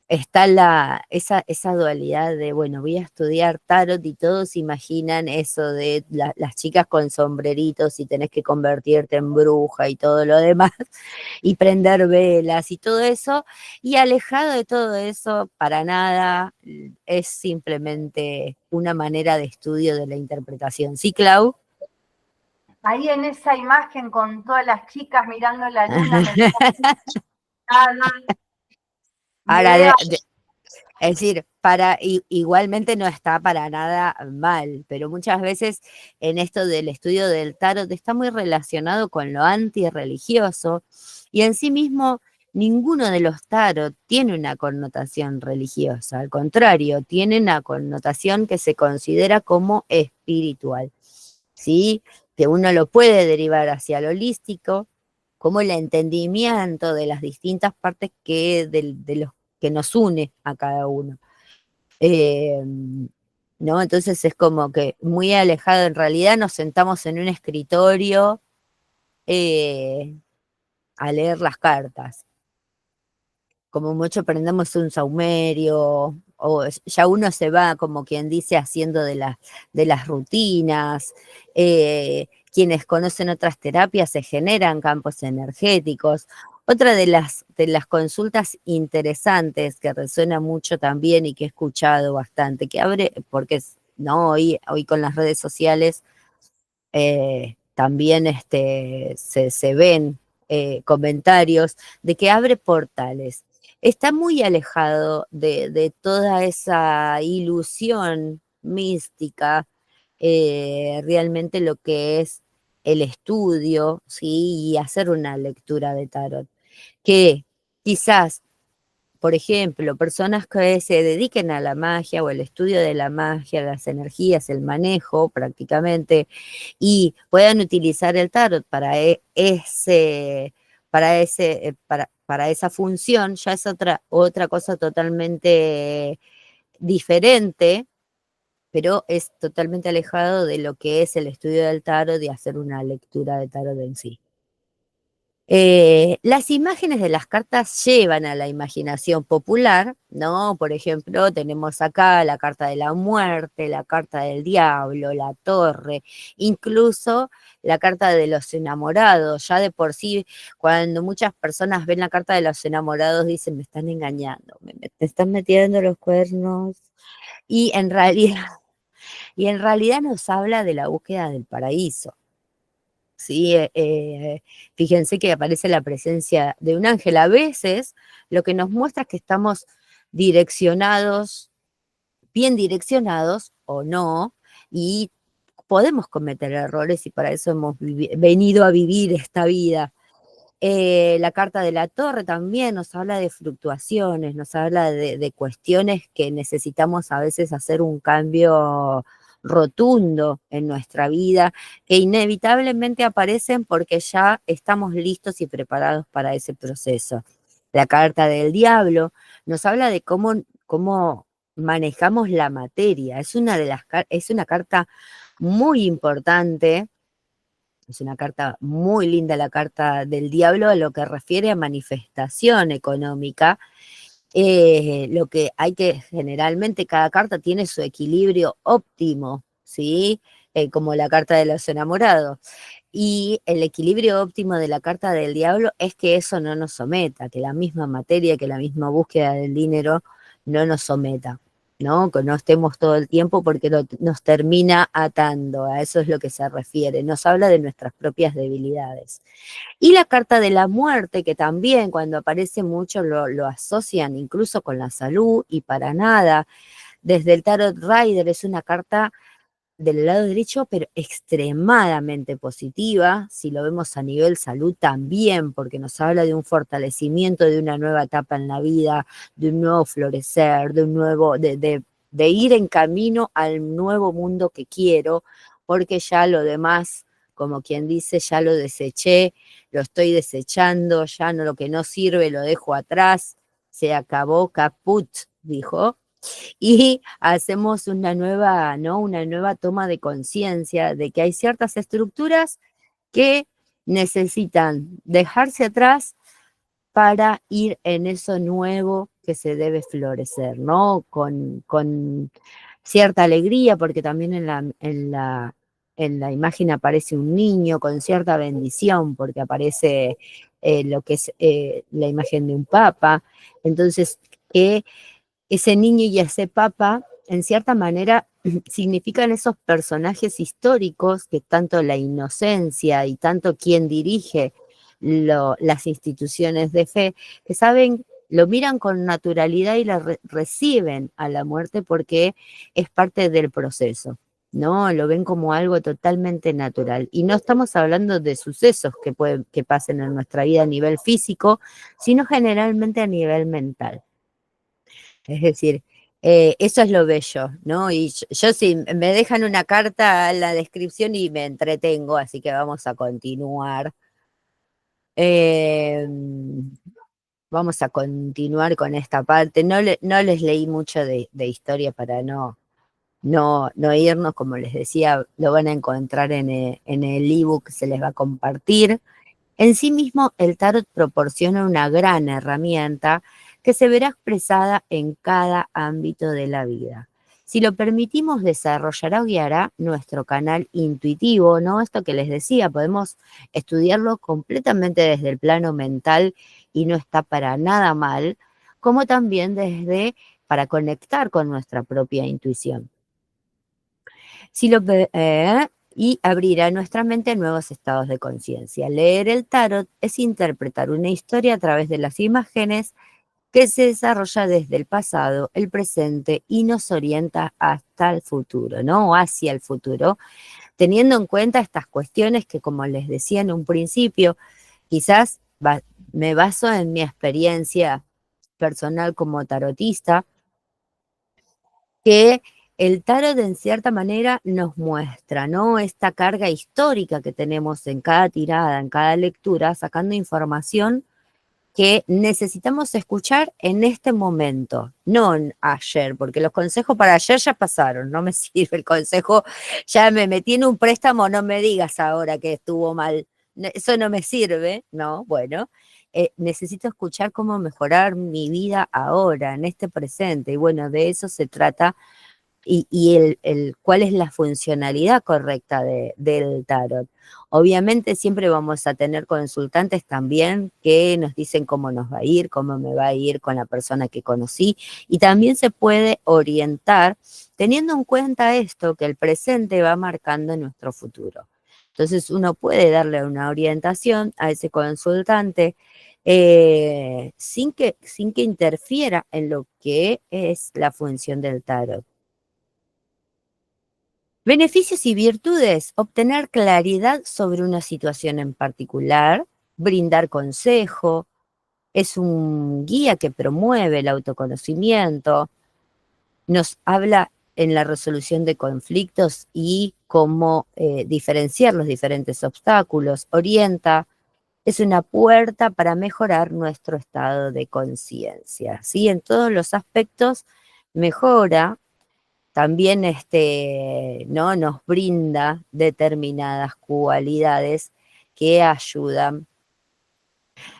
está esa dualidad de, bueno, voy a estudiar tarot y todos imaginan eso de las chicas con sombreritos y tenés que convertirte en bruja y todo lo demás, y prender velas y todo eso, y alejado de todo eso, para nada, es simplemente una manera de estudio de la interpretación. ¿Sí, Clau? Ahí en esa imagen con todas las chicas mirando la luna, me Ahora, veo. es decir, igualmente no está para nada mal, pero muchas veces en esto del estudio del tarot está muy relacionado con lo antirreligioso y en sí mismo ninguno de los tarot tiene una connotación religiosa, al contrario, tiene una connotación que se considera como espiritual, ¿sí? Que uno lo puede derivar hacia lo holístico, como el entendimiento de las distintas partes de los que nos une a cada uno. Eh, ¿No? Entonces es como que muy alejado, en realidad nos sentamos en un escritorio eh, a leer las cartas. Como mucho prendemos un saumerio, ya uno se va, como quien dice, haciendo de las rutinas. Quienes conocen otras terapias se generan campos energéticos. Otra de las consultas interesantes que resuena mucho también y que he escuchado bastante, que abre, porque no, hoy con las redes sociales también se ven comentarios de que abre portales. Está muy alejado de toda esa ilusión mística, realmente lo que es el estudio, ¿sí? Y hacer una lectura de tarot. Que quizás, por ejemplo, personas que se dediquen a la magia o el estudio de la magia, las energías, el manejo prácticamente, y puedan utilizar el tarot para esa función, ya es otra cosa totalmente diferente, pero es totalmente alejado de lo que es el estudio del tarot y hacer una lectura de tarot en sí. Las imágenes de las cartas llevan a la imaginación popular, ¿no? Por ejemplo, tenemos acá la carta de la muerte, la carta del diablo, la torre, incluso la carta de los enamorados. Ya de por sí, cuando muchas personas ven la carta de los enamorados, dicen, me están engañando, me están metiendo los cuernos. Y en realidad, y en realidad nos habla de la búsqueda del paraíso. Sí, fíjense que aparece la presencia de un ángel. A veces lo que nos muestra es que estamos direccionados, bien direccionados o no, y podemos cometer errores y para eso hemos venido a vivir esta vida. La carta de la torre también nos habla de fluctuaciones, nos habla de cuestiones que necesitamos a veces hacer un cambio rotundo en nuestra vida, que inevitablemente aparecen porque ya estamos listos y preparados para ese proceso. La carta del diablo nos habla de cómo manejamos la materia. Es una carta muy importante, es una carta muy linda, la carta del diablo, a lo que refiere a manifestación económica. Lo que hay que, generalmente, cada carta tiene su equilibrio óptimo, ¿sí? Como la carta de los enamorados. Y el equilibrio óptimo de la carta del diablo es que eso no nos someta, que la misma materia, que la misma búsqueda del dinero no nos someta. ¿No? Que no estemos todo el tiempo porque nos termina atando, a eso es lo que se refiere, nos habla de nuestras propias debilidades. Y la carta de la muerte, que también cuando aparece mucho lo asocian incluso con la salud y para nada. Desde el Tarot Rider es una carta del lado derecho, pero extremadamente positiva, si lo vemos a nivel salud también, porque nos habla de un fortalecimiento, de una nueva etapa en la vida, de un nuevo florecer, de ir en camino al nuevo mundo que quiero, porque ya lo demás, como quien dice, ya lo deseché, lo estoy desechando, ya no, lo que no sirve lo dejo atrás, se acabó, caput, dijo. Y hacemos una nueva, ¿no? Una nueva toma de conciencia de que hay ciertas estructuras que necesitan dejarse atrás para ir en eso nuevo que se debe florecer, ¿no? Con cierta alegría, porque también en la imagen aparece un niño con cierta bendición, porque aparece lo que es la imagen de un papa. Entonces, que ese niño y ese papa, en cierta manera, significan esos personajes históricos que tanto la inocencia y tanto quien dirige las instituciones de fe, que saben, lo miran con naturalidad y reciben a la muerte porque es parte del proceso, ¿no? Lo ven como algo totalmente natural. Y no estamos hablando de sucesos que pasen en nuestra vida a nivel físico, sino generalmente a nivel mental. Es decir, eso es lo bello, ¿no? Y yo sí, me dejan una carta en la descripción y me entretengo, así que vamos a continuar. Eh, Vamos a continuar con esta parte. No les leí mucho de historia para no irnos, como les decía, lo van a encontrar en el ebook, se les va a compartir. En sí mismo, el tarot proporciona una gran herramienta que se verá expresada en cada ámbito de la vida. Si lo permitimos, desarrollará o guiará nuestro canal intuitivo, ¿no? Esto que les decía, podemos estudiarlo completamente desde el plano mental y no está para nada mal, como también para conectar con nuestra propia intuición. Si lo, y abrirá nuestra mente a nuevos estados de conciencia. Leer el tarot es interpretar una historia a través de las imágenes que se desarrolla desde el pasado, el presente y nos orienta hasta el futuro, ¿no? Hacia el futuro, teniendo en cuenta estas cuestiones que, como les decía en un principio, quizás me baso en mi experiencia personal como tarotista, que el tarot en cierta manera nos muestra, ¿no? Esta carga histórica que tenemos en cada tirada, en cada lectura, sacando información que necesitamos escuchar en este momento, no ayer, porque los consejos para ayer ya pasaron, no me sirve el consejo, ya me metí en un préstamo, no me digas ahora que estuvo mal, eso no me sirve, ¿no? Bueno, necesito escuchar cómo mejorar mi vida ahora, en este presente, y bueno, de eso se trata y cuál es la funcionalidad correcta del tarot. Obviamente siempre vamos a tener consultantes también que nos dicen cómo nos va a ir, cómo me va a ir con la persona que conocí, y también se puede orientar teniendo en cuenta esto, que el presente va marcando nuestro futuro. Entonces uno puede darle una orientación a ese consultante sin que interfiera en lo que es la función del tarot. Beneficios y virtudes: obtener claridad sobre una situación en particular, brindar consejo, es un guía que promueve el autoconocimiento, nos habla en la resolución de conflictos y cómo diferenciar los diferentes obstáculos, orienta, es una puerta para mejorar nuestro estado de conciencia, ¿sí? En todos los aspectos mejora. También ¿no? Nos brinda determinadas cualidades que ayudan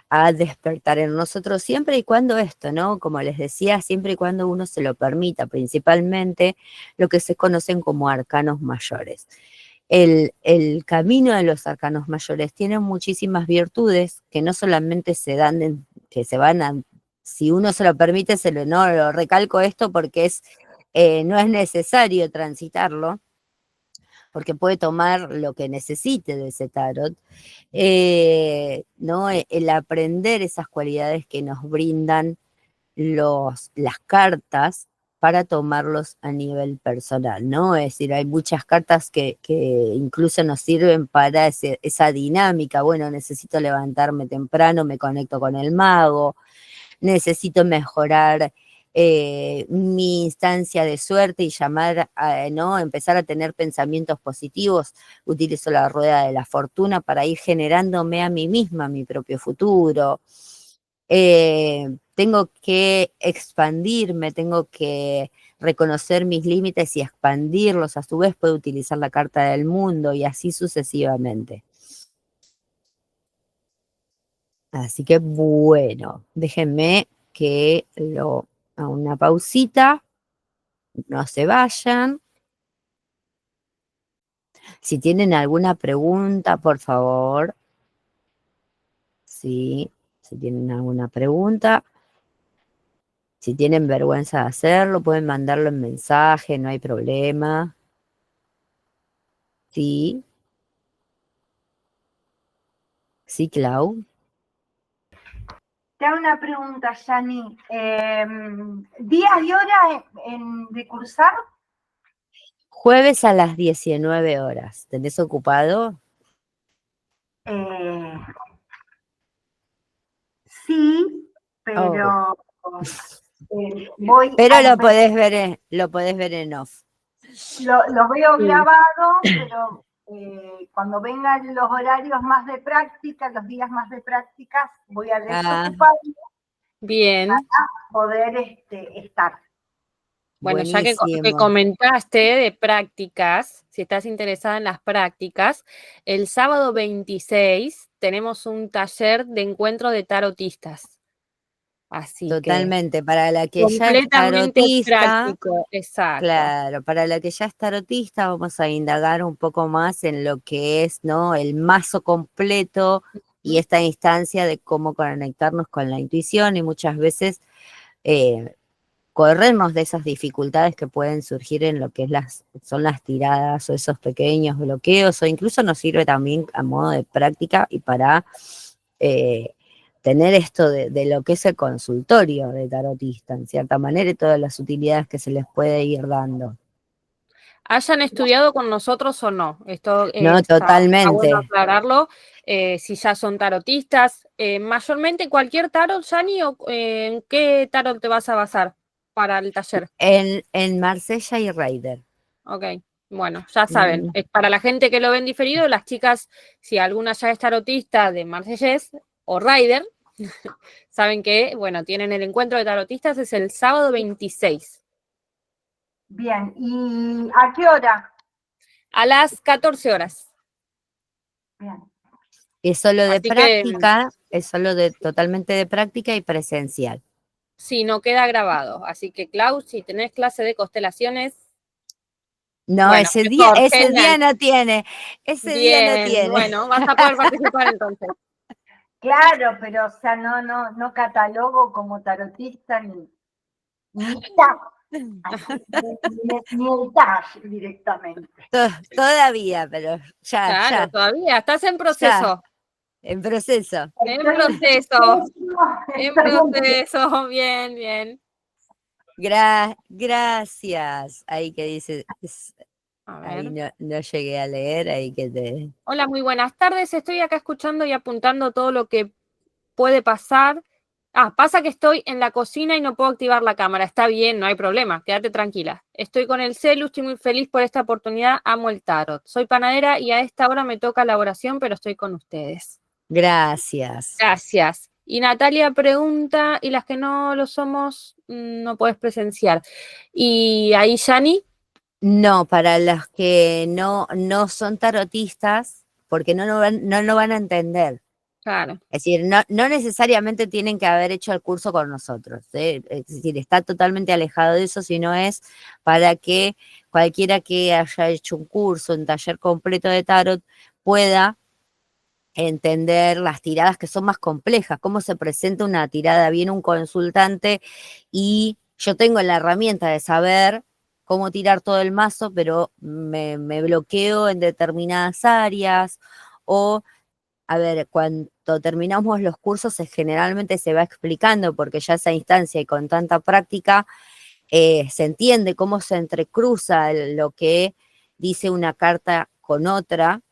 a despertar en nosotros siempre y cuando esto, ¿no? Como les decía, siempre y cuando uno se lo permita, principalmente lo que se conocen como arcanos mayores. El camino de los arcanos mayores tiene muchísimas virtudes que no solamente se dan, que se van a, si uno se lo permite, no lo recalco esto porque no es necesario transitarlo, porque puede tomar lo que necesite de ese tarot, ¿no? El aprender esas cualidades que nos brindan las cartas para tomarlos a nivel personal, ¿no? Es decir, hay muchas cartas que incluso nos sirven para esa dinámica. Bueno, necesito levantarme temprano, me conecto con el mago, necesito mejorar mi instancia de suerte y ¿no? Empezar a tener pensamientos positivos, utilizo la rueda de la fortuna para ir generándome a mí misma mi propio futuro. Tengo que expandirme, tengo que reconocer mis límites y expandirlos, a su vez puedo utilizar la carta del mundo y así sucesivamente. Así que bueno, déjenme que a una pausita, no se vayan. Si tienen alguna pregunta, por favor. Sí, si tienen alguna pregunta. Si tienen vergüenza de hacerlo, pueden mandarlo en mensaje, no hay problema. Sí, sí, Clau. Te hago una pregunta, Yani. ¿Días y horas de cursar? Jueves a las 19 horas. ¿Tenés ocupado? Eh, sí, Oh. pero voy Pero a lo podés ver en off. lo veo Sí. grabado, pero cuando vengan los horarios más de práctica, los días más de prácticas, voy a Ah, desocuparme Bien. para poder estar. Bueno, ya que buenísimo. comentaste de prácticas, si estás interesada en las prácticas, el sábado 26 tenemos un taller de encuentro de tarotistas. Así que Totalmente. Para la que ya es completamente tarotista, práctico, exacto. claro, para la que ya es tarotista, vamos a indagar un poco más en lo que es, ¿no? El mazo completo y esta instancia de cómo conectarnos con la intuición y muchas veces corrernos de esas dificultades que pueden surgir en lo que es son las tiradas o esos pequeños bloqueos, o incluso nos sirve también a modo de práctica y para eh, tener esto de lo que es el consultorio de tarotista, en cierta manera, y todas las utilidades que se les puede ir dando. Hayan estudiado con nosotros o no, esto No, está bueno totalmente. aclararlo, si ya son tarotistas, mayormente cualquier tarot, Yani, o ¿en qué tarot te vas a basar para el taller? En Marsella y Raider. Ok, bueno, ya saben, Mm, es para la gente que lo ven diferido, las chicas, si alguna ya es tarotista de Marsellés o Rider, saben que, bueno, tienen el encuentro de tarotistas, es el sábado 26 Bien, ¿y a qué hora? a las 14 horas. Bien. Es solo de Así que, práctica, es solo totalmente de práctica y presencial. sí, no queda grabado. Así que, Clau, si tenés clase de constelaciones, No, bueno, mejor, ese genial. día no tiene, ese día no Bien, tiene. bueno, vas a poder participar entonces. Claro, pero o sea, no catalogo como tarotista ni TAG, ni el TAG directamente. Todavía, pero ya, Claro, ya, todavía, estás en ya, proceso. en proceso. En Estoy proceso, en estoy en- proceso, bien, bien. Gracias. Ahí que dice, A ahí ver. no llegué a leer, ahí que te... Hola, muy buenas tardes. Estoy acá escuchando y apuntando todo lo que puede pasar. Ah, pasa que estoy en la cocina y no puedo activar la cámara. Está bien, no hay problema, quédate tranquila. Estoy con el celu, estoy muy feliz por esta oportunidad, amo el tarot. Soy panadera y a esta hora me toca la oración, pero estoy con ustedes. Gracias. Gracias. Y Natalia pregunta, ¿y las que no lo somos, no puedes presenciar? Y ahí, Yani, No, para los que no son tarotistas, porque no lo van a entender. claro. Es decir, no necesariamente tienen que haber hecho el curso con nosotros, ¿eh? Es decir, está totalmente alejado de eso, sino es para que cualquiera que haya hecho un curso, un taller completo de tarot, pueda entender las tiradas que son más complejas, cómo se presenta una tirada. Viene un consultante y yo tengo la herramienta de saber cómo tirar todo el mazo, pero me bloqueo en determinadas áreas o a ver, cuando terminamos los cursos generalmente se va explicando porque ya esa instancia y con tanta práctica se entiende cómo se entrecruza lo que dice una carta con otra,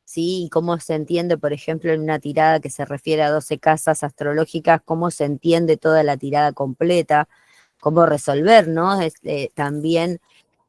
¿sí? Y cómo se entiende, por ejemplo, en una tirada que se refiere a 12 casas astrológicas, cómo se entiende toda la tirada completa, cómo resolver, ¿no? También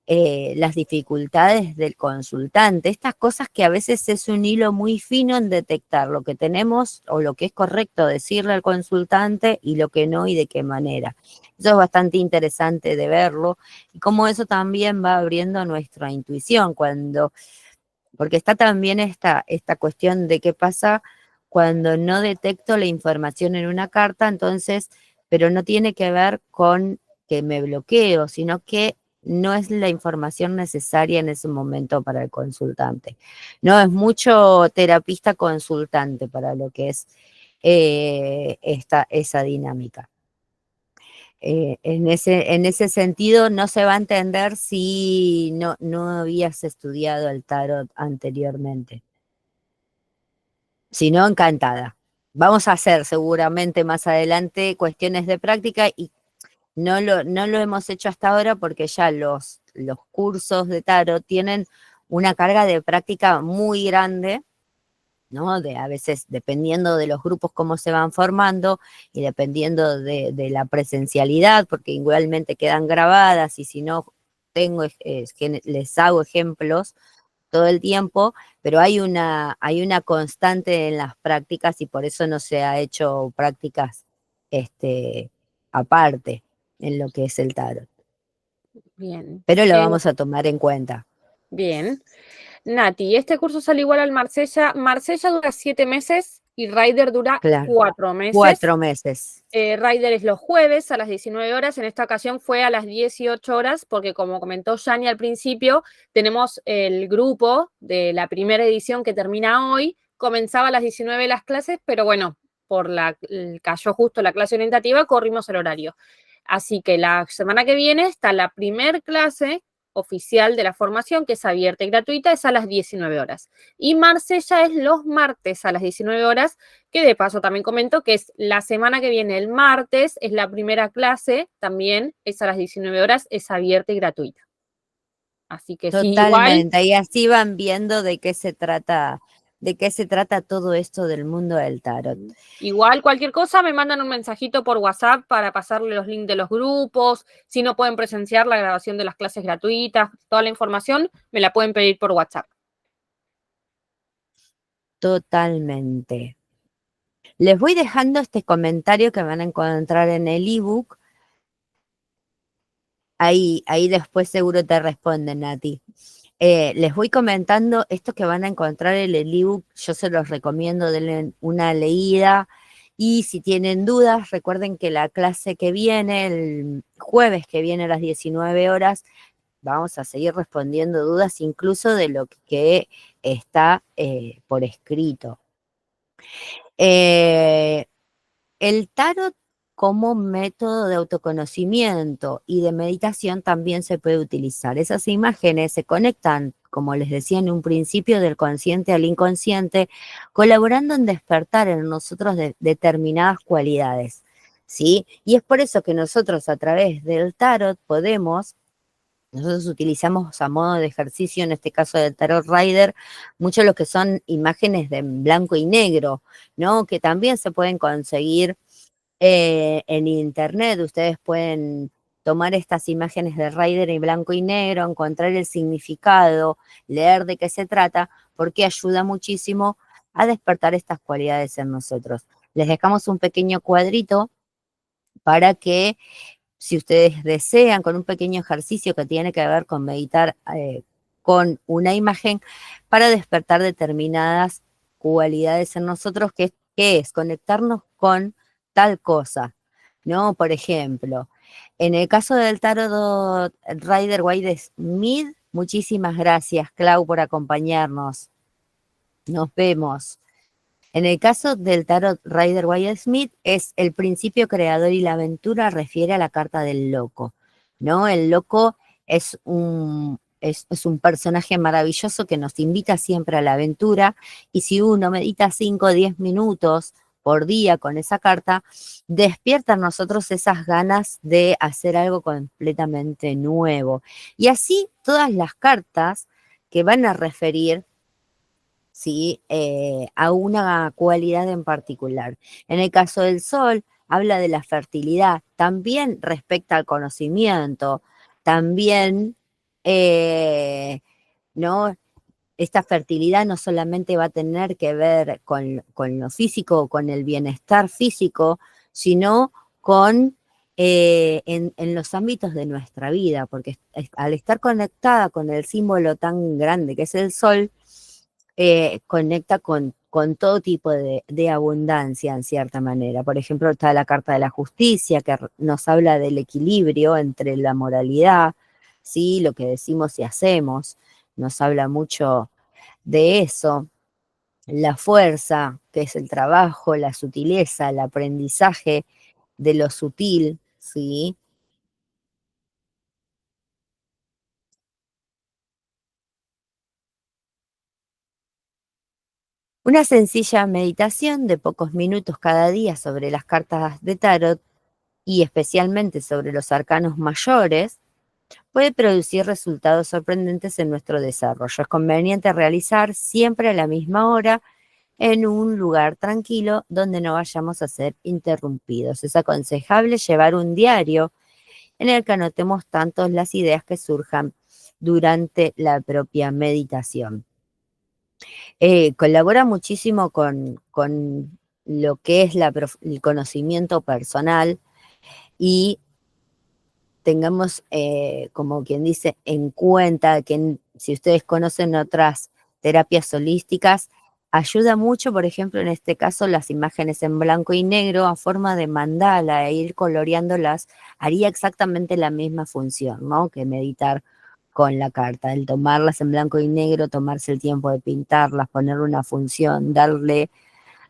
las dificultades del consultante, estas cosas que a veces es un hilo muy fino en detectar lo que tenemos o lo que es correcto decirle al consultante y lo que no y de qué manera. Eso es bastante interesante de verlo y cómo eso también va abriendo nuestra intuición porque está también esta cuestión de qué pasa cuando no detecto la información en una carta, entonces, pero no tiene que ver con que me bloqueo, sino que no es la información necesaria en ese momento para el consultante. No, es mucho terapista consultante para lo que es esa dinámica. en ese sentido no se va a entender si no habías estudiado el tarot anteriormente. Si no, encantada. Vamos a hacer seguramente más adelante cuestiones de práctica y no lo hemos hecho hasta ahora porque ya los cursos de tarot tienen una carga de práctica muy grande, ¿no? A veces dependiendo de los grupos cómo se van formando y dependiendo de la presencialidad, porque igualmente quedan grabadas y si no les hago ejemplos todo el tiempo, pero hay una constante en las prácticas y por eso no se ha hecho prácticas aparte en lo que es el tarot. Bien. Pero lo vamos a tomar en cuenta. Bien. Nati, este curso sale igual al Marsella. Marsella dura 7 meses y Rider dura Claro. 4 meses. 4 meses. Rider es los jueves a las 19 horas. En esta ocasión fue a las 18 horas porque, como comentó Yani al principio, tenemos el grupo de la primera edición que termina hoy. Comenzaba a las 19 las clases, pero bueno, cayó justo la clase orientativa, corrimos el horario. Así que la semana que viene está la primer clase oficial de la formación, que es abierta y gratuita, es a las 19 horas. Y Marsella es los martes a las 19 horas, que de paso también comento que es la semana que viene, el martes, es la primera clase, también es a las 19 horas, es abierta y gratuita. Así que Totalmente, sí, igual, y así van viendo de qué se trata todo esto del mundo del tarot. igual cualquier cosa me mandan un mensajito por WhatsApp para pasarle los links de los grupos, si no pueden presenciar la grabación de las clases gratuitas, toda la información me la pueden pedir por WhatsApp. Totalmente. Les voy dejando este comentario que van a encontrar en el ebook. Ahí después seguro te responden, Nati. Les voy comentando esto que van a encontrar en el ebook. Yo se los recomiendo, denle una leída. Y si tienen dudas, recuerden que la clase que viene, el jueves que viene a las 19 horas, vamos a seguir respondiendo dudas incluso de lo que está por escrito. El tarot como método de autoconocimiento y de meditación también se puede utilizar. Esas imágenes se conectan, como les decía en un principio, del consciente al inconsciente, colaborando en despertar en nosotros determinadas cualidades, ¿sí? Y es por eso que nosotros a través del tarot nosotros utilizamos a modo de ejercicio, en este caso del Tarot Rider, mucho lo que son imágenes de blanco y negro, ¿no? Que también se pueden conseguir en internet. Ustedes pueden tomar estas imágenes de Rider en blanco y negro, encontrar el significado, leer de qué se trata, porque ayuda muchísimo a despertar estas cualidades en nosotros. Les dejamos un pequeño cuadrito para que, si ustedes desean, con un pequeño ejercicio que tiene que ver con meditar con una imagen, para despertar determinadas cualidades en nosotros, que es conectarnos con tal cosa, ¿no? Por ejemplo, en el caso del tarot Rider Waite Smith, muchísimas gracias, Clau, por acompañarnos. Nos vemos. En el caso del tarot Rider Waite Smith, es el principio creador y la aventura refiere a la carta del loco, ¿no? El loco es un personaje maravilloso que nos invita siempre a la aventura, y si uno medita 5 o 10 minutos por día con esa carta, despierta en nosotros esas ganas de hacer algo completamente nuevo. Y así todas las cartas que van a referir, ¿sí? A una cualidad en particular. En el caso del sol, habla de la fertilidad, también respecta al conocimiento, también, ¿no? Esta fertilidad no solamente va a tener que ver con lo físico, con el bienestar físico, sino con en los ámbitos de nuestra vida, porque al estar conectada con el símbolo tan grande que es el sol, conecta con todo tipo de abundancia en cierta manera. Por ejemplo, está la carta de la justicia, que nos habla del equilibrio entre la moralidad, ¿sí? Lo que decimos y hacemos, nos habla mucho de eso. La fuerza, que es el trabajo, la sutileza, el aprendizaje de lo sutil, ¿sí? Una sencilla meditación de pocos minutos cada día sobre las cartas de tarot y especialmente sobre los arcanos mayores puede producir resultados sorprendentes en nuestro desarrollo. Es conveniente realizar siempre a la misma hora en un lugar tranquilo donde no vayamos a ser interrumpidos. Es aconsejable llevar un diario en el que anotemos tanto las ideas que surjan durante la propia meditación. Colabora muchísimo con lo que es el conocimiento personal y tengamos, como quien dice, en cuenta que si ustedes conocen otras terapias holísticas, ayuda mucho, por ejemplo, en este caso, las imágenes en blanco y negro a forma de mandala e ir coloreándolas, haría exactamente la misma función, ¿no? Que meditar con la carta, el tomarlas en blanco y negro, tomarse el tiempo de pintarlas, ponerle una función, darle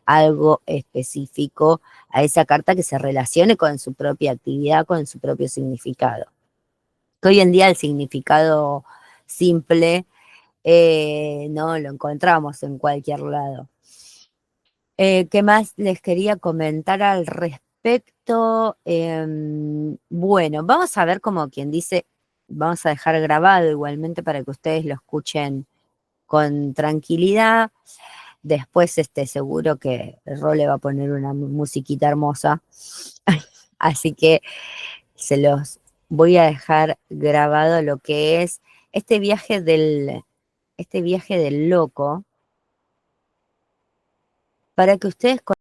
algo específico a esa carta que se relacione con su propia actividad, con su propio significado. Que hoy en día el significado simple no lo encontramos en cualquier lado. ¿Qué más les quería comentar al respecto? Bueno, vamos a ver como quien dice, vamos a dejar grabado igualmente para que ustedes lo escuchen con tranquilidad. Después seguro que Role va a poner una musiquita hermosa. Así que se los voy a dejar grabado lo que es este viaje del loco para que ustedes